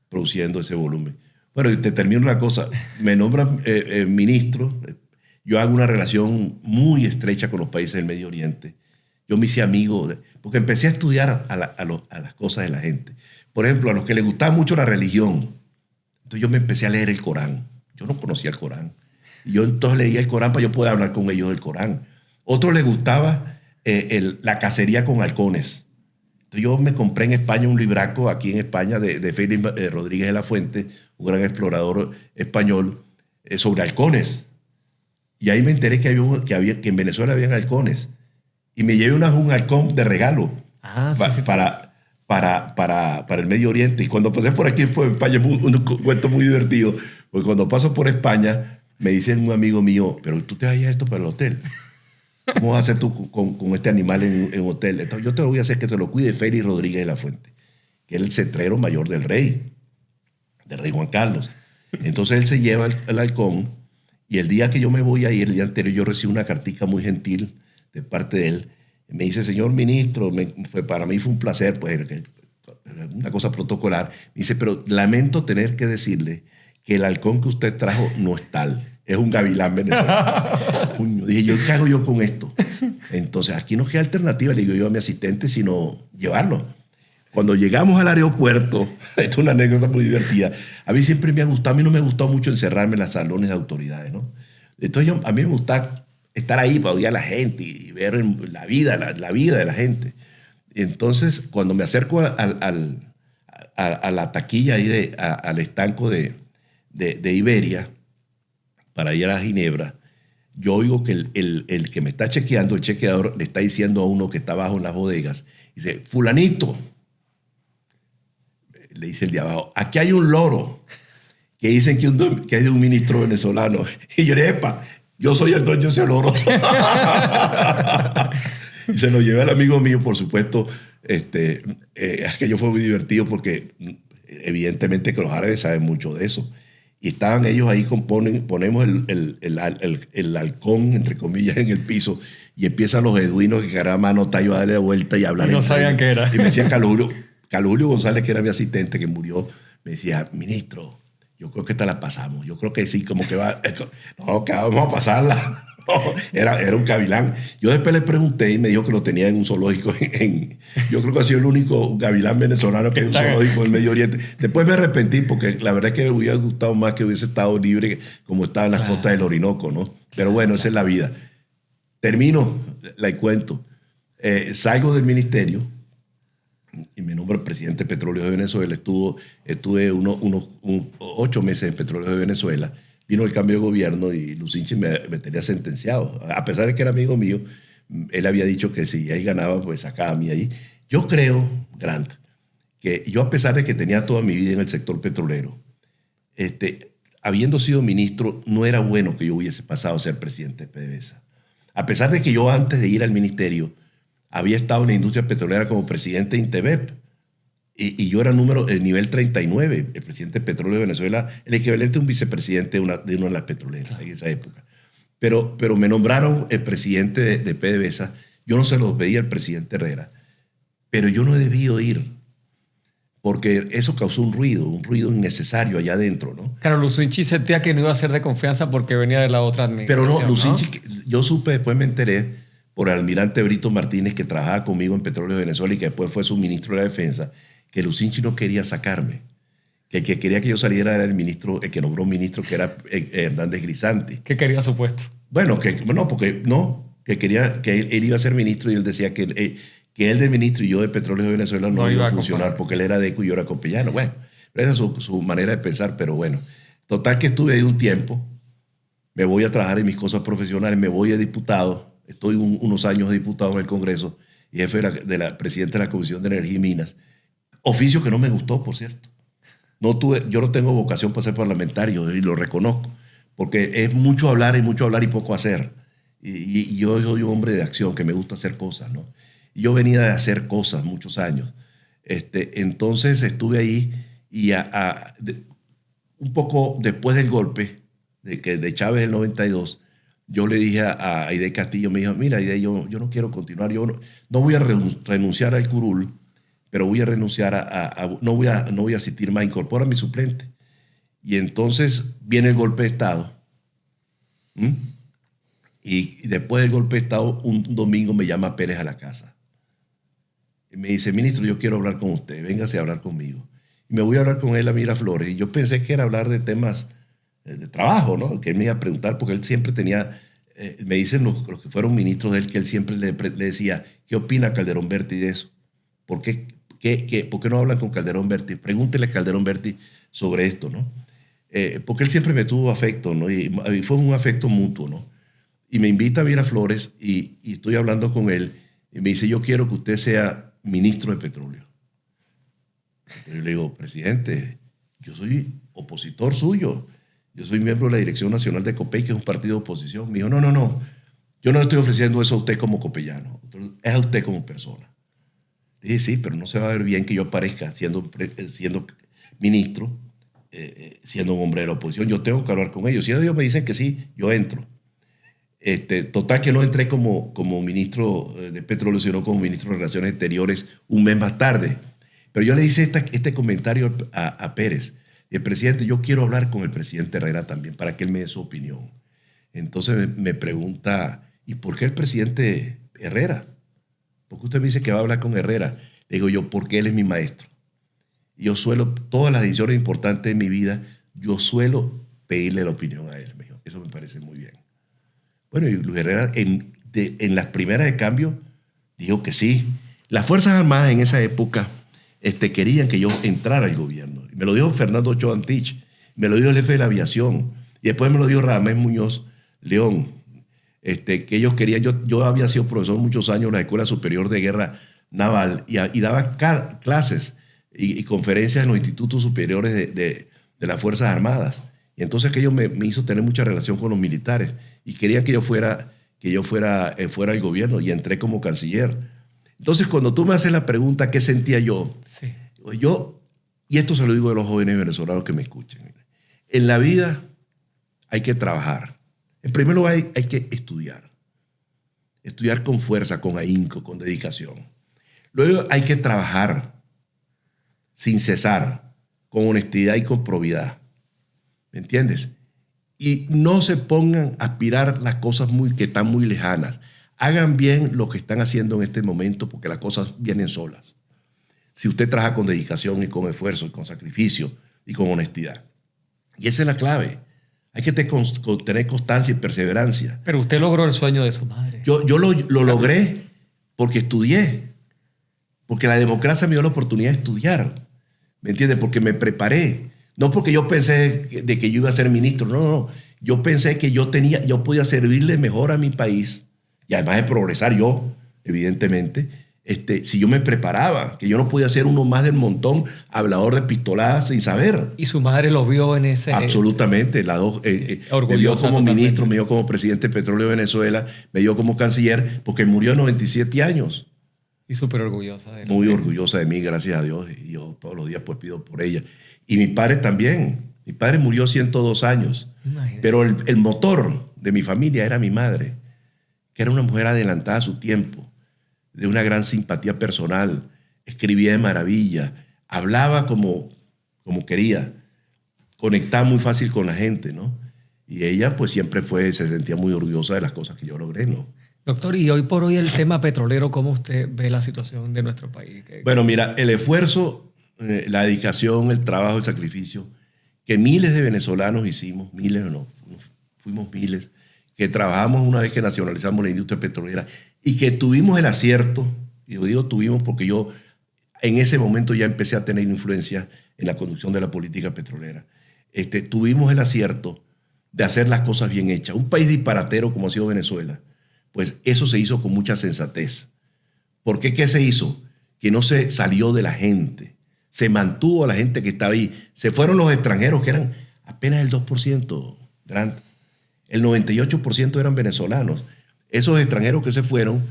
produciendo ese volumen. Bueno, y te termino una cosa. Me nombran ministro. Yo hago una relación muy estrecha con los países del Medio Oriente. Yo me hice amigo, porque empecé a estudiar a las cosas de la gente. Por ejemplo, a los que les gustaba mucho la religión. Entonces yo me empecé a leer el Corán. Yo no conocía el Corán. Y yo entonces leía el Corán para yo poder hablar con ellos del Corán. Otros les gustaba la cacería con halcones. Entonces yo me compré en España un libraco, aquí en España, de Félix Rodríguez de la Fuente, un gran explorador español, sobre halcones. Y ahí me enteré que en Venezuela habían halcones. Y me llevé un halcón de regalo para el Medio Oriente. Y cuando pasé por aquí, en España, un cuento muy divertido. Porque cuando paso por España, me dice un amigo mío, pero tú te vas a llevar esto para el hotel. ¿Cómo vas a hacer tú con este animal en hotel? Entonces yo te lo voy a hacer que te lo cuide Félix Rodríguez de la Fuente, que es el cetrero mayor del rey Juan Carlos. Entonces él se lleva el halcón y el día que yo me voy a ir, el día anterior, yo recibo una cartica muy gentil de parte de él. Me dice, señor ministro, para mí fue un placer, pues, una cosa protocolar. Me dice, pero lamento tener que decirle que el halcón que usted trajo no es tal. Es un gavilán venezolano. Dije, ¿yo qué hago yo con esto? Entonces, aquí no queda alternativa, le digo yo a mi asistente, sino llevarlo. Cuando llegamos al aeropuerto, esto es una anécdota muy divertida, a mí siempre me ha gustado, a mí no me gustó mucho encerrarme en los salones de autoridades, ¿no? Entonces, a mí me gusta estar ahí para oír a la gente y ver la vida de la gente. Entonces, cuando me acerco a la taquilla ahí al estanco de Iberia, para ir a Ginebra, yo oigo que el que me está chequeando, el chequeador, le está diciendo a uno que está abajo en las bodegas, dice, fulanito, le dice el de abajo, aquí hay un loro que dicen que es de un ministro venezolano. Y yo le dije, epa, yo soy el dueño de ese loro. Y se lo llevé al amigo mío, por supuesto. Aquello fue muy divertido porque evidentemente que los árabes saben mucho de eso. Y estaban ellos ahí, ponemos el halcón, entre comillas, en el piso y empiezan los beduinos que caramba no iba a darle la vuelta y hablar. Y no sabían qué era. Y me decía Carlos Julio González, que era mi asistente, que murió, me decía, ministro, yo creo que esta la pasamos. Yo creo que sí, como que va... No, que vamos a pasarla. Era un gavilán. Yo después le pregunté y me dijo que lo tenía en un zoológico. Yo creo que ha sido el único gavilán venezolano que hay en un zoológico en el Medio Oriente. Después me arrepentí porque la verdad es que me hubiera gustado más que hubiese estado libre como estaba en las costas del Orinoco, ¿no? Pero bueno, esa es la vida. Termino, la cuento. Salgo del ministerio y me nombro presidente de Petróleos de Venezuela. Estuve unos 8 meses en Petróleos de Venezuela. Vino el cambio de gobierno y Lucinchi me tenía sentenciado. A pesar de que era amigo mío, él había dicho que si él ganaba, pues sacaba a mí ahí. Yo creo, Grant, que yo a pesar de que tenía toda mi vida en el sector petrolero, habiendo sido ministro, no era bueno que yo hubiese pasado a ser presidente de PDVSA. A pesar de que yo antes de ir al ministerio había estado en la industria petrolera como presidente de Intevep, y yo era el nivel 39, el presidente de Petróleo de Venezuela, el equivalente a un vicepresidente de una de las petroleras en esa época. Pero me nombraron el presidente de PDVSA. Yo no se lo pedí al presidente Herrera, pero yo no he debido ir, porque eso causó un ruido innecesario allá adentro, ¿no? Claro, Lucinchi sentía que no iba a ser de confianza porque venía de la otra administración. Pero no, Lucinchi, ¿no? Yo supe, después me enteré por el almirante Brito Martínez, que trabajaba conmigo en Petróleo de Venezuela y que después fue su ministro de la Defensa, que Lucinchi no quería sacarme, que el que quería que yo saliera era el que nombró ministro, que era Hernández Grisanti. ¿Qué quería su puesto? Bueno, que quería que él iba a ser ministro y él decía que él de ministro y yo de Petróleo de Venezuela no iba a funcionar porque él era de ECO y yo era copellano. Bueno, esa es su manera de pensar, pero bueno. Total que estuve ahí un tiempo, me voy a trabajar en mis cosas profesionales, me voy a diputado, estoy unos años de diputado en el Congreso y jefe presidente de la Comisión de Energía y Minas. Oficio que no me gustó, por cierto. Yo no tengo vocación para ser parlamentario y lo reconozco, porque es mucho hablar y poco hacer. Y yo soy un hombre de acción, que me gusta hacer cosas, ¿no? Y yo venía de hacer cosas muchos años. Entonces estuve ahí y un poco después del golpe de Chávez del 92, yo le dije a Aide Castillo, me dijo, mira, Aide, yo no quiero continuar, yo no voy a renunciar al curul, pero voy a renunciar no voy a asistir más, incorpora a mi suplente. Y entonces viene el golpe de Estado. Y después del golpe de Estado, un domingo me llama Pérez a la casa. Y me dice, ministro, yo quiero hablar con usted, véngase a hablar conmigo. Y me voy a hablar con él a Miraflores. Y yo pensé que era hablar de temas de trabajo, ¿no? Que él me iba a preguntar, porque él siempre tenía, me dicen los que fueron ministros de él, que él siempre le decía, ¿qué opina Calderón Berti de eso? ¿Por qué no hablan con Calderón Berti? Pregúntele a Calderón Berti sobre esto, ¿no? Porque él siempre me tuvo afecto, ¿no? Y fue un afecto mutuo, ¿no? Y me invita a Miraflores y estoy hablando con él y me dice, yo quiero que usted sea ministro de petróleo. Entonces yo le digo, presidente, yo soy opositor suyo. Yo soy miembro de la Dirección Nacional de COPEI, que es un partido de oposición. Me dijo, no. Yo no le estoy ofreciendo eso a usted como copellano. Es a usted como persona. Le dije, sí, pero no se va a ver bien que yo aparezca siendo ministro, siendo un hombre de la oposición. Yo tengo que hablar con ellos. Si ellos me dicen que sí, yo entro. Total que no entré como ministro de petróleo, sino como ministro de Relaciones Exteriores un mes más tarde. Pero yo le hice este comentario a Pérez. El presidente, yo quiero hablar con el presidente Herrera también para que él me dé su opinión. Entonces me pregunta, ¿y por qué el presidente Herrera? ¿Por qué usted me dice que va a hablar con Herrera? Le digo yo, porque él es mi maestro. Y yo suelo, todas las decisiones importantes de mi vida, yo suelo pedirle la opinión a él. Me dijo, eso me parece muy bien. Bueno, y Luis Herrera en las primeras de cambio dijo que sí. Las Fuerzas Armadas en esa época querían que yo entrara al gobierno. Me lo dijo Fernando Ochoa Antich, me lo dijo el jefe de la aviación, y después me lo dijo Radamés Muñoz León, que ellos querían. Yo había sido profesor muchos años en la Escuela Superior de Guerra Naval y daba clases y conferencias en los institutos superiores de las Fuerzas Armadas. Y entonces aquello me hizo tener mucha relación con los militares y querían que yo fuera al gobierno, y entré como canciller. Entonces, cuando tú me haces la pregunta, ¿qué sentía yo? Sí. Y esto se lo digo a los jóvenes venezolanos que me escuchen. En la vida hay que trabajar. En primer lugar, hay que estudiar. Estudiar con fuerza, con ahínco, con dedicación. Luego hay que trabajar sin cesar, con honestidad y con probidad. ¿Me entiendes? Y no se pongan a aspirar las cosas que están muy lejanas. Hagan bien lo que están haciendo en este momento, porque las cosas vienen solas. Si usted trabaja con dedicación y con esfuerzo y con sacrificio y con honestidad. Y esa es la clave. Hay que tener constancia y perseverancia. Pero usted logró el sueño de su madre. Yo lo logré porque estudié. Porque la democracia me dio la oportunidad de estudiar. ¿Me entiende? Porque me preparé. No porque yo pensé de que yo iba a ser ministro. No. Yo pensé que yo podía servirle mejor a mi país. Y además de progresar yo, evidentemente, si yo me preparaba, que yo no podía ser uno más del montón, hablador de pistoladas sin saber. ¿Y su madre lo vio en ese...? Absolutamente. Me vio como ministro, me vio como presidente de Petróleo de Venezuela, me vio como canciller, porque murió a 97 años. Y súper orgullosa de él. Muy orgullosa de mí, gracias a Dios. Y yo todos los días pues pido por ella. Y mi padre también. Mi padre murió a 102 años. Imagínate. Pero el motor de mi familia era mi madre, que era una mujer adelantada a su tiempo, de una gran simpatía personal, escribía de maravilla, hablaba como quería, conectaba muy fácil con la gente, ¿no? Y ella pues siempre se sentía muy orgullosa de las cosas que yo logré, ¿no? Doctor, y hoy por hoy el tema petrolero, ¿cómo usted ve la situación de nuestro país? Bueno, mira, el esfuerzo, la dedicación, el trabajo, el sacrificio que miles de venezolanos hicimos, miles o no, fuimos miles, que trabajamos una vez que nacionalizamos la industria petrolera y que tuvimos el acierto, y yo digo tuvimos porque yo en ese momento ya empecé a tener influencia en la conducción de la política petrolera. Tuvimos el acierto de hacer las cosas bien hechas. Un país disparatero como ha sido Venezuela, pues eso se hizo con mucha sensatez. ¿Por qué? ¿Qué se hizo? Que no se salió de la gente, se mantuvo a la gente que estaba ahí. Se fueron los extranjeros, que eran apenas el 2%, Grant. El 98% eran venezolanos. Esos extranjeros que se fueron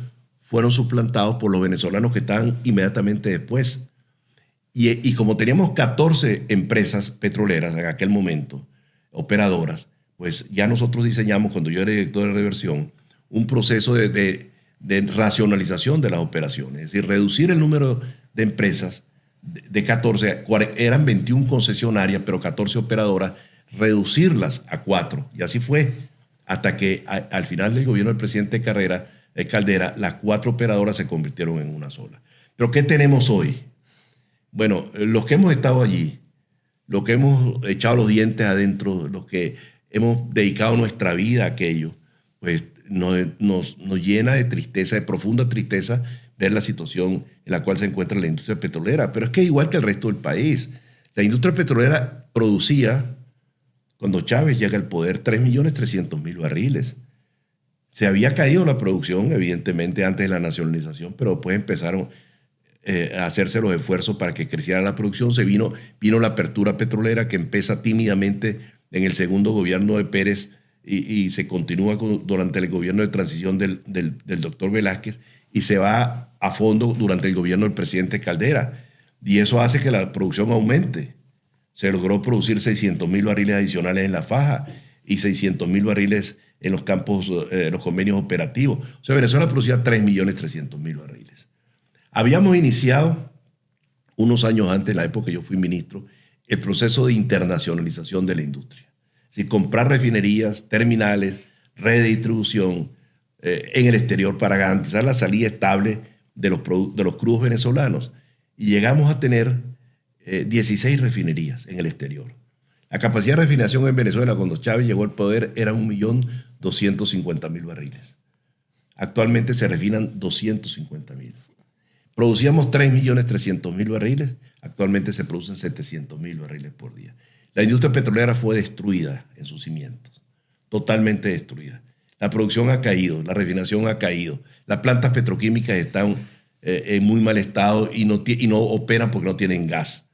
suplantados por los venezolanos que estaban inmediatamente después. Y como teníamos 14 empresas petroleras en aquel momento, operadoras, pues ya nosotros diseñamos, cuando yo era director de reversión, un proceso de racionalización de las operaciones. Es decir, reducir el número de empresas de 14, eran 21 concesionarias, pero 14 operadoras, reducirlas a 4. Y así fue, hasta que al final del gobierno del presidente Caldera, las 4 operadoras se convirtieron en una sola. ¿Pero qué tenemos hoy? Bueno, los que hemos estado allí lo que hemos echado los dientes adentro, lo que hemos dedicado nuestra vida a aquello, pues nos llena de tristeza, de profunda tristeza, ver la situación en la cual se encuentra la industria petrolera. Pero es que igual que el resto del país, la industria petrolera producía, cuando Chávez llega al poder, 3.300.000 barriles. Se había caído la producción, evidentemente, antes de la nacionalización, pero después empezaron a hacerse los esfuerzos para que creciera la producción. Vino la apertura petrolera que empieza tímidamente en el segundo gobierno de Pérez y se continúa durante el gobierno de transición del doctor Velázquez y se va a fondo durante el gobierno del presidente Caldera. Y eso hace que la producción aumente. Se logró producir 600.000 barriles adicionales en la faja y 600.000 barriles en los campos, los convenios operativos. O sea, Venezuela producía 3.300.000 barriles. Habíamos iniciado unos años antes, en la época que yo fui ministro, el proceso de internacionalización de la industria. Es decir, comprar refinerías, terminales, redes de distribución en el exterior para garantizar la salida estable de los crudos venezolanos. Y llegamos a tener 16 refinerías en el exterior. La capacidad de refinación en Venezuela cuando Chávez llegó al poder era 1.250.000 barriles. Actualmente se refinan 250.000. Producíamos 3.300.000 barriles, actualmente se producen 700.000 barriles por día. La industria petrolera fue destruida en sus cimientos, totalmente destruida. La producción ha caído, la refinación ha caído, las plantas petroquímicas están en muy mal estado y no operan porque no tienen gas.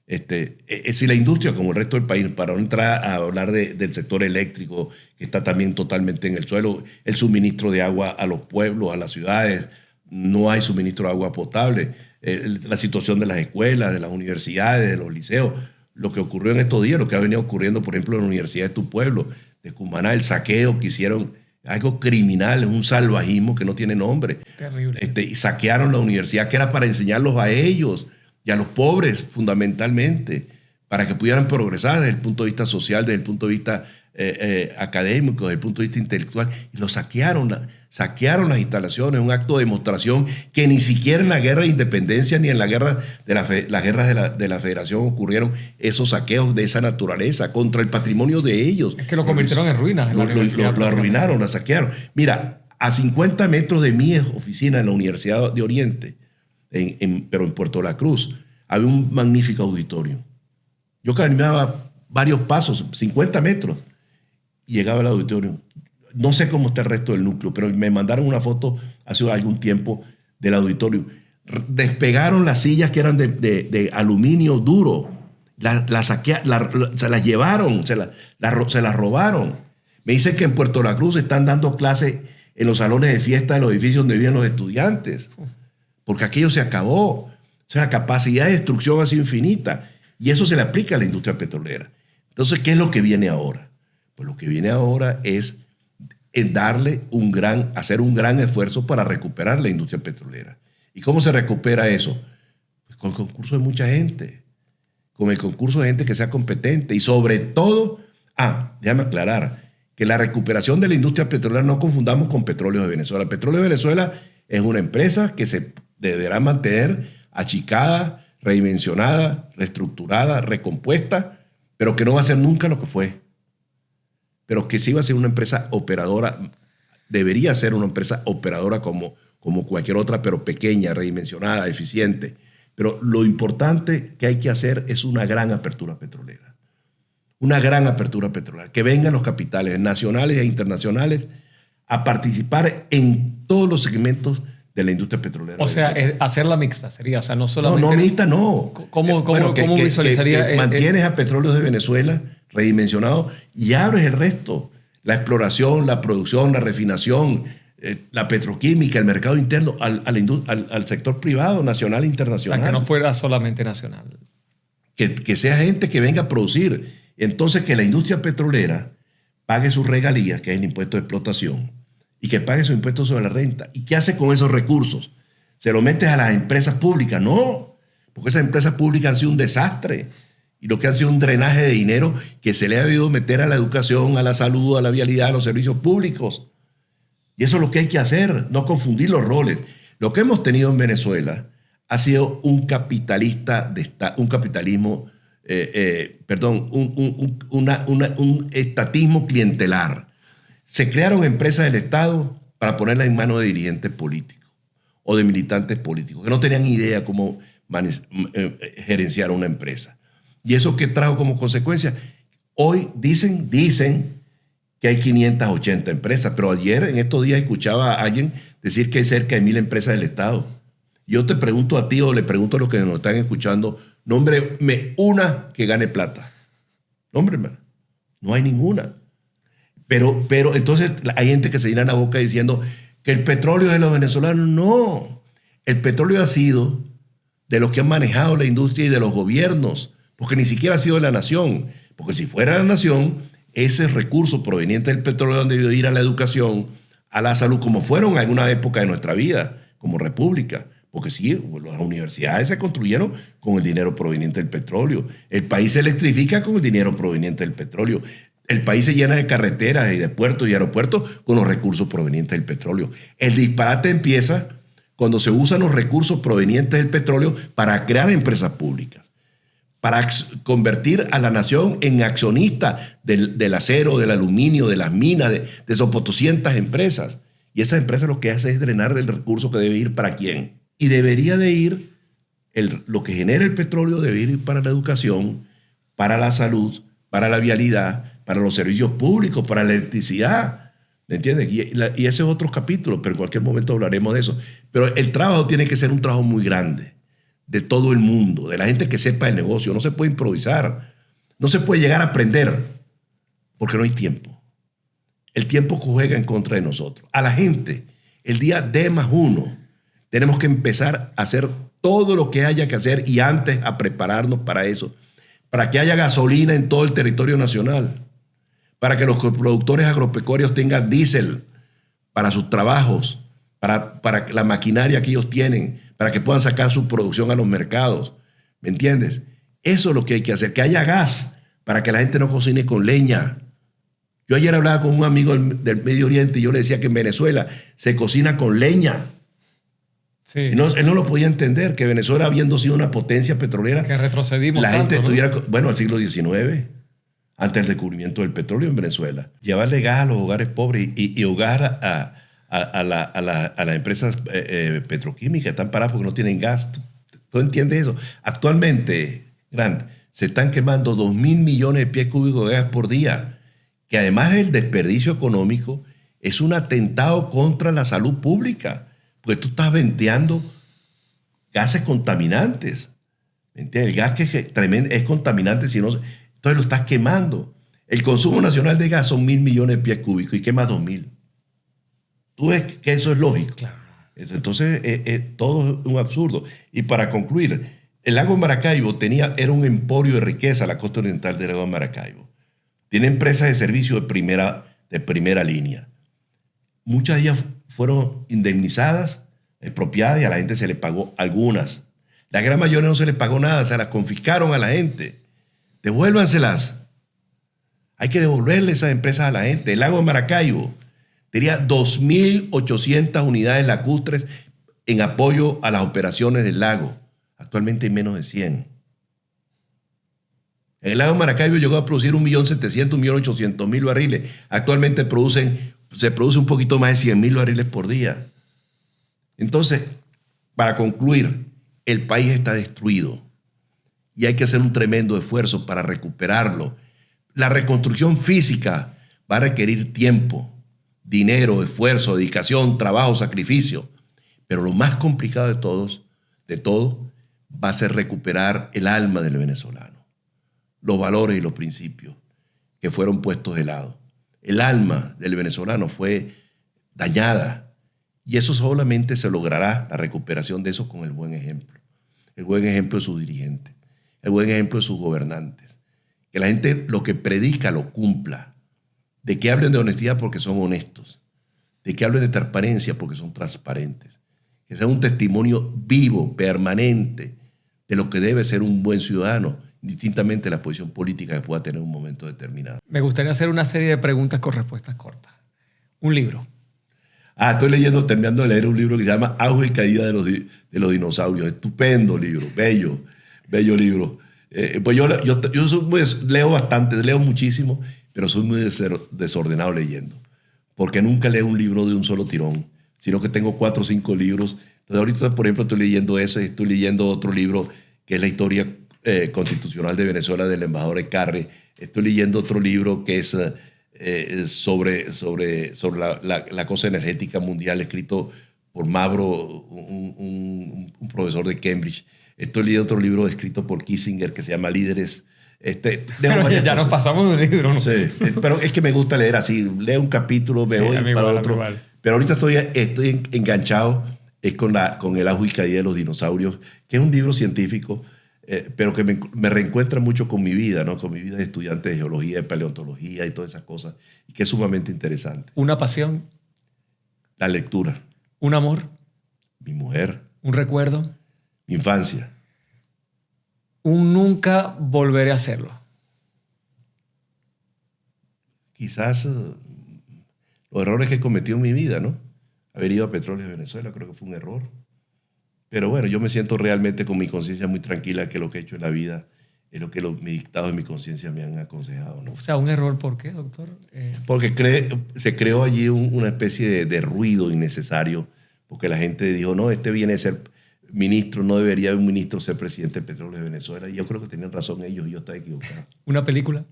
Si la industria, como el resto del país, para no entrar a hablar del sector eléctrico, que está también totalmente en el suelo, el suministro de agua a los pueblos, a las ciudades, no hay suministro de agua potable, la situación de las escuelas, de las universidades, de los liceos, lo que ocurrió en estos días, lo que ha venido ocurriendo, por ejemplo, en la Universidad de tu pueblo, de Cumaná, el saqueo que hicieron, algo criminal, es un salvajismo que no tiene nombre. Terrible. Y saquearon la universidad que era para enseñarlos a ellos y a los pobres fundamentalmente, para que pudieran progresar desde el punto de vista social, desde el punto de vista académico, desde el punto de vista intelectual, y lo saquearon las instalaciones, un acto de demostración que ni siquiera en la guerra de independencia ni en la guerra las guerras de la Federación ocurrieron esos saqueos de esa naturaleza contra el patrimonio de ellos. Es que lo convirtieron en ruinas. Lo arruinaron, lo saquearon. Mira, a 50 metros de mi oficina en la Universidad de Oriente, pero en Puerto La Cruz, había un magnífico auditorio. Yo caminaba varios pasos, 50 metros, y llegaba al auditorio. No sé cómo está el resto del núcleo, pero me mandaron una foto hace algún tiempo del auditorio. Despegaron las sillas que eran de aluminio duro, se las llevaron, se las robaron. Me dicen que en Puerto La Cruz están dando clases en los salones de fiesta de los edificios donde vivían los estudiantes, porque aquello se acabó. O sea, la capacidad de destrucción ha sido infinita, y eso se le aplica a la industria petrolera. Entonces, ¿qué es lo que viene ahora? Pues lo que viene ahora es hacer un gran esfuerzo para recuperar la industria petrolera. ¿Y cómo se recupera eso? Pues con el concurso de mucha gente, con el concurso de gente que sea competente y sobre todo, déjame aclarar, que la recuperación de la industria petrolera no confundamos con Petróleos de Venezuela. Petróleo de Venezuela es una empresa que se deberá mantener achicada, redimensionada, reestructurada, recompuesta, pero que no va a ser nunca lo que fue. Pero que sí va a ser una empresa operadora, debería ser una empresa operadora como cualquier otra, pero pequeña, redimensionada, eficiente. Pero lo importante que hay que hacer es una gran apertura petrolera. Una gran apertura petrolera. Que vengan los capitales nacionales e internacionales a participar en todos los segmentos de la industria petrolera. O sea, hacerla mixta sería, o sea, no solamente... No mixta, no. ¿Cómo visualizaría? Que mantienes a Petróleos de Venezuela redimensionado y abres el resto. La exploración, la producción, la refinación, la petroquímica, el mercado interno, al sector privado, nacional e internacional. O sea, que no fuera solamente nacional. Que sea gente que venga a producir. Entonces, que la industria petrolera pague sus regalías, que es el impuesto de explotación, y que pague sus impuestos sobre la renta. ¿Y qué hace con esos recursos? ¿Se lo metes a las empresas públicas? No, porque esas empresas públicas han sido un desastre. Y lo que han sido un drenaje de dinero que se le ha debido meter a la educación, a la salud, a la vialidad, a los servicios públicos. Y eso es lo que hay que hacer, no confundir los roles. Lo que hemos tenido en Venezuela ha sido un capitalismo un estatismo clientelar. Se crearon empresas del Estado para ponerlas en manos de dirigentes políticos o de militantes políticos que no tenían idea cómo gerenciar una empresa. ¿Y eso qué trajo como consecuencia? Hoy dicen que hay 580 empresas, pero ayer, en estos días, escuchaba a alguien decir que hay cerca de 1,000 empresas del Estado. Yo te pregunto a ti o le pregunto a los que nos están escuchando, nómbreme una que gane plata. Nómbreme. No hay ninguna. Pero entonces hay gente que se llena la boca diciendo que el petróleo es de los venezolanos. No. El petróleo ha sido de los que han manejado la industria y de los gobiernos, porque ni siquiera ha sido de la nación. Porque si fuera la nación, ese recurso proveniente del petróleo han debido ir a la educación, a la salud, como fueron en alguna época de nuestra vida, como república. Porque sí, las universidades se construyeron con el dinero proveniente del petróleo. El país se electrifica con el dinero proveniente del petróleo. El país se llena de carreteras y de puertos y aeropuertos con los recursos provenientes del petróleo. El disparate empieza cuando se usan los recursos provenientes del petróleo para crear empresas públicas, para convertir a la nación en accionista del acero, del aluminio, de las minas, de esas 200 empresas. Y esas empresas lo que hacen es drenar el recurso que debe ir para quién. Y debería de ir, lo que genera el petróleo debe ir para la educación, para la salud, para la vialidad, para los servicios públicos, para la electricidad. ¿Me entiendes? Y ese es otro capítulo, pero en cualquier momento hablaremos de eso. Pero el trabajo tiene que ser un trabajo muy grande, de todo el mundo, de la gente que sepa el negocio. No se puede improvisar, no se puede llegar a aprender, porque no hay tiempo. El tiempo juega en contra de nosotros. A la gente, el día D+1, tenemos que empezar a hacer todo lo que haya que hacer y antes a prepararnos para eso, para que haya gasolina en todo el territorio nacional, para que los productores agropecuarios tengan diésel para sus trabajos, para la maquinaria que ellos tienen, para que puedan sacar su producción a los mercados. ¿Me entiendes? Eso es lo que hay que hacer, que haya gas para que la gente no cocine con leña. Yo ayer hablaba con un amigo del Medio Oriente y yo le decía que en Venezuela se cocina con leña. Sí. Él no lo podía entender, que Venezuela, habiendo sido una potencia petrolera, que retrocedimos la gente tanto, estuviera, bueno, al siglo XIX, antes del descubrimiento del petróleo en Venezuela. Llevarle gas a los hogares pobres y hogar a las empresas petroquímicas están paradas porque no tienen gas. ¿Tú entiendes eso? Actualmente, Grant, se están quemando 2.000 millones de pies cúbicos de gas por día, que además del desperdicio económico, es un atentado contra la salud pública, porque tú estás venteando gases contaminantes. ¿Me entiendes? El gas que es contaminante, si no, entonces lo estás quemando. El consumo nacional de gas son 1.000 millones de pies cúbicos y quema 2.000. Tú ves que eso es lógico. Claro. Entonces, todo es un absurdo. Y para concluir, el lago Maracaibo era un emporio de riqueza, la costa oriental del lago Maracaibo. Tiene empresas de servicio de primera línea. Muchas de ellas fueron indemnizadas, expropiadas, y a la gente se le pagó algunas. La gran mayoría no se le pagó nada, se las confiscaron a la gente. Devuélvanselas. Hay que devolverle esas empresas a la gente. El lago de Maracaibo tenía 2.800 unidades lacustres en apoyo a las operaciones del lago. Actualmente hay menos de 100. En el lago de Maracaibo llegó a producir 1.700.000, 1.800.000 barriles. Actualmente se produce un poquito más de 100.000 barriles por día. Entonces, para concluir, el país está destruido y hay que hacer un tremendo esfuerzo para recuperarlo. La reconstrucción física va a requerir tiempo, dinero, esfuerzo, dedicación, trabajo, sacrificio. Pero lo más complicado de todo, va a ser recuperar el alma del venezolano, los valores y los principios que fueron puestos de lado. El alma del venezolano fue dañada y eso solamente se logrará, la recuperación de eso, con el buen ejemplo. El buen ejemplo de sus dirigentes, el buen ejemplo de sus gobernantes. Que la gente lo que predica lo cumpla. De que hablen de honestidad porque son honestos. De que hablen de transparencia porque son transparentes. Que sea un testimonio vivo, permanente, de lo que debe ser un buen ciudadano, distintamente de la posición política que pueda tener en un momento determinado. Me gustaría hacer una serie de preguntas con respuestas cortas. Un libro. Estoy terminando de leer un libro que se llama Auge y Caída de los dinosaurios. Estupendo libro, bello libro. Pues yo leo bastante, leo muchísimo, pero soy muy desordenado leyendo. Porque nunca leo un libro de un solo tirón, sino que tengo 4 o 5 libros. Entonces ahorita, por ejemplo, estoy leyendo ese, estoy leyendo otro libro que es la historia constitucional de Venezuela del embajador Ecarre. Estoy leyendo otro libro que es sobre la cosa energética mundial, escrito por Mavro, un profesor de Cambridge. Estoy leyendo otro libro escrito por Kissinger que se llama Líderes. Pero ya nos pasamos de un libro, ¿no? Sí, pero es que me gusta leer así. Leo un capítulo, me voy para otro. Pero ahorita estoy enganchado con El ajo y caída de los dinosaurios, que es un libro científico, pero que me reencuentra mucho con mi vida, ¿no? Con mi vida de estudiante de geología, de paleontología y todas esas cosas, y que es sumamente interesante. ¿Una pasión? La lectura. ¿Un amor? Mi mujer. ¿Un recuerdo? Mi infancia. Un nunca volveré a hacerlo. Quizás los errores que he cometido en mi vida, ¿no? Haber ido a Petróleos de Venezuela creo que fue un error. Pero bueno, yo me siento realmente con mi conciencia muy tranquila que lo que he hecho en la vida es lo que mis dictados de mi conciencia me han aconsejado, ¿no? O sea, ¿un error por qué, doctor? Porque se creó allí una especie de ruido innecesario, porque la gente dijo, no, este viene a ser ministro, no debería un ministro ser presidente de Petróleos de Venezuela. Y yo creo que tenían razón ellos y yo estaba equivocado. ¿Una película?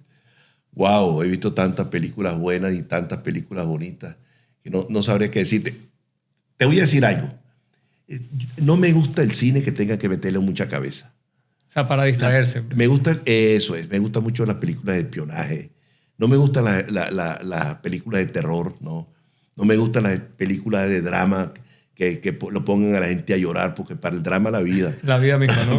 Wow, he visto tantas películas buenas y tantas películas bonitas que no sabría qué decirte. Te voy a decir algo. No me gusta el cine que tenga que meterle mucha cabeza. O sea, para distraerse. Me gusta, eso es, me gustan mucho las películas de espionaje. No me gustan las películas de terror, ¿no? No me gustan las películas de drama que lo pongan a la gente a llorar, porque para el drama la vida. La vida misma, ¿no?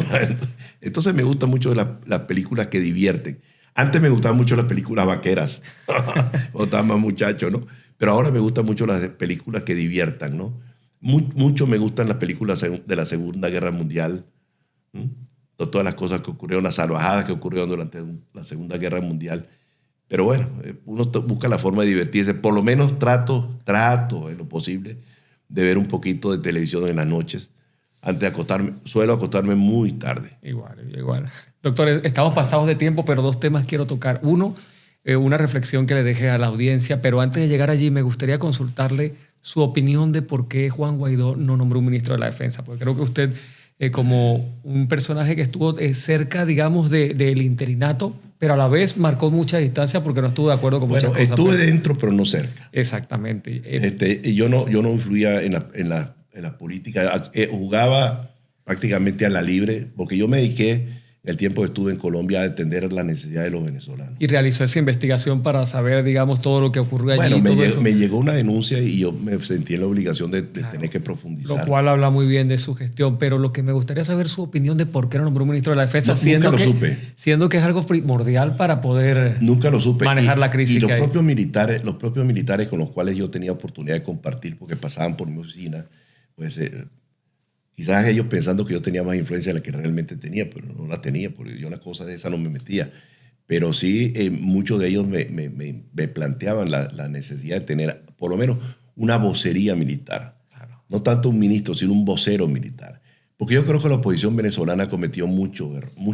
Entonces me gustan mucho las películas que divierten. Antes me gustaban mucho las películas vaqueras, cuando estaba más muchacho, ¿no? Pero ahora me gustan mucho las películas que diviertan, ¿no? Mucho me gustan las películas de la Segunda Guerra Mundial, todas las cosas que ocurrieron, las salvajadas que ocurrieron durante la Segunda Guerra Mundial. Pero bueno, uno busca la forma de divertirse. Por lo menos trato en lo posible de ver un poquito de televisión en las noches. Antes de acostarme, suelo acostarme muy tarde. Igual. Doctor, estamos pasados de tiempo, pero 2 temas quiero tocar. Uno, una reflexión que le deje a la audiencia, pero antes de llegar allí me gustaría consultarle su opinión de por qué Juan Guaidó no nombró un ministro de la Defensa, porque creo que usted, como un personaje que estuvo cerca, digamos, del interinato, pero a la vez marcó mucha distancia porque no estuvo de acuerdo con muchas cosas. Estuve dentro, pero no cerca. Exactamente. Yo no influía en la política. Jugaba prácticamente a la libre, porque yo me dediqué el tiempo que estuve en Colombia a atender las necesidades de los venezolanos. Y realizó esa investigación para saber, digamos, todo lo que ocurrió allí. Bueno, me llegó una denuncia y yo me sentí en la obligación de tener que profundizar. Lo cual habla muy bien de su gestión, pero lo que me gustaría saber su opinión de por qué no nombró un ministro de la Defensa, nunca lo supe. Siendo que es algo primordial para poder nunca lo supe. manejar la crisis. Y los propios militares con los cuales yo tenía oportunidad de compartir, porque pasaban por mi oficina, pues quizás ellos pensando que yo tenía más influencia de la que realmente tenía, pero no la tenía, porque yo una cosa de esa no me metía. Pero sí, muchos de ellos me planteaban la necesidad de tener por lo menos una vocería militar. Claro. No tanto un ministro, sino un vocero militar. Porque yo creo que la oposición venezolana cometió muchos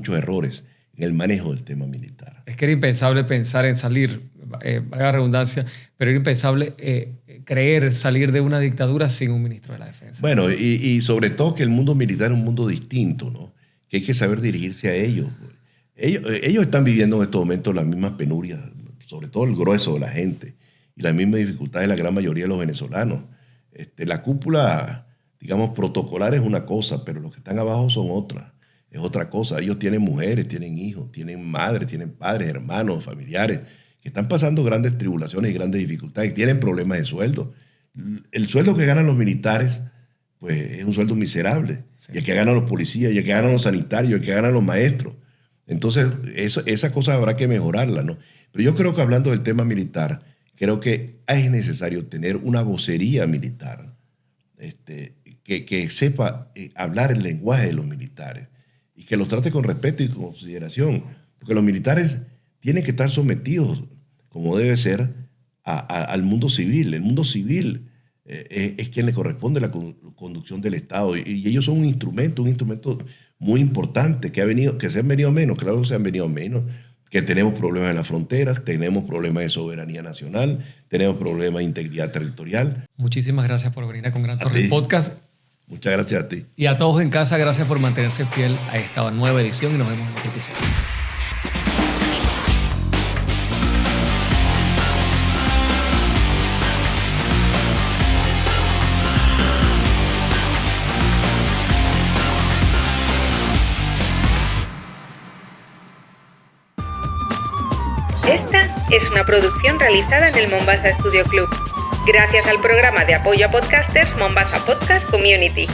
errores en el manejo del tema militar. Es que era impensable pensar en salir, valga la redundancia, pero era impensable creer salir de una dictadura sin un ministro de la Defensa. Bueno, y sobre todo que el mundo militar es un mundo distinto, ¿no? Que hay que saber dirigirse a ellos. Ellos están viviendo en estos momentos las mismas penurias, sobre todo el grueso de la gente, y las mismas dificultades de la gran mayoría de los venezolanos. La cúpula, digamos, protocolar es una cosa, pero los que están abajo son otras. Es otra cosa. Ellos tienen mujeres, tienen hijos, tienen madres, tienen padres, hermanos, familiares, que están pasando grandes tribulaciones y grandes dificultades, y tienen problemas de sueldo. El sueldo que ganan los militares, pues es un sueldo miserable. Sí. Y el que ganan los policías, y el que ganan los sanitarios, y el que ganan los maestros. Entonces, esa cosa habrá que mejorarla, ¿no? Pero yo creo que hablando del tema militar, creo que es necesario tener una vocería militar que sepa hablar el lenguaje de los militares y que los trate con respeto y consideración. Porque los militares tienen que estar sometidos, como debe ser, al mundo civil. El mundo civil es quien le corresponde la conducción del Estado. Y ellos son un instrumento muy importante que se han venido menos. Claro que se han venido menos. Que tenemos problemas en las fronteras, tenemos problemas de soberanía nacional, tenemos problemas de integridad territorial. Muchísimas gracias por venir a Con Gran Torres Podcast. Muchas gracias a ti. Y a todos en casa, gracias por mantenerse fiel a esta nueva edición y nos vemos en otro episodio. Esta es una producción realizada en el Mombasa Studio Club, gracias al programa de apoyo a podcasters Mombasa Podcast Community.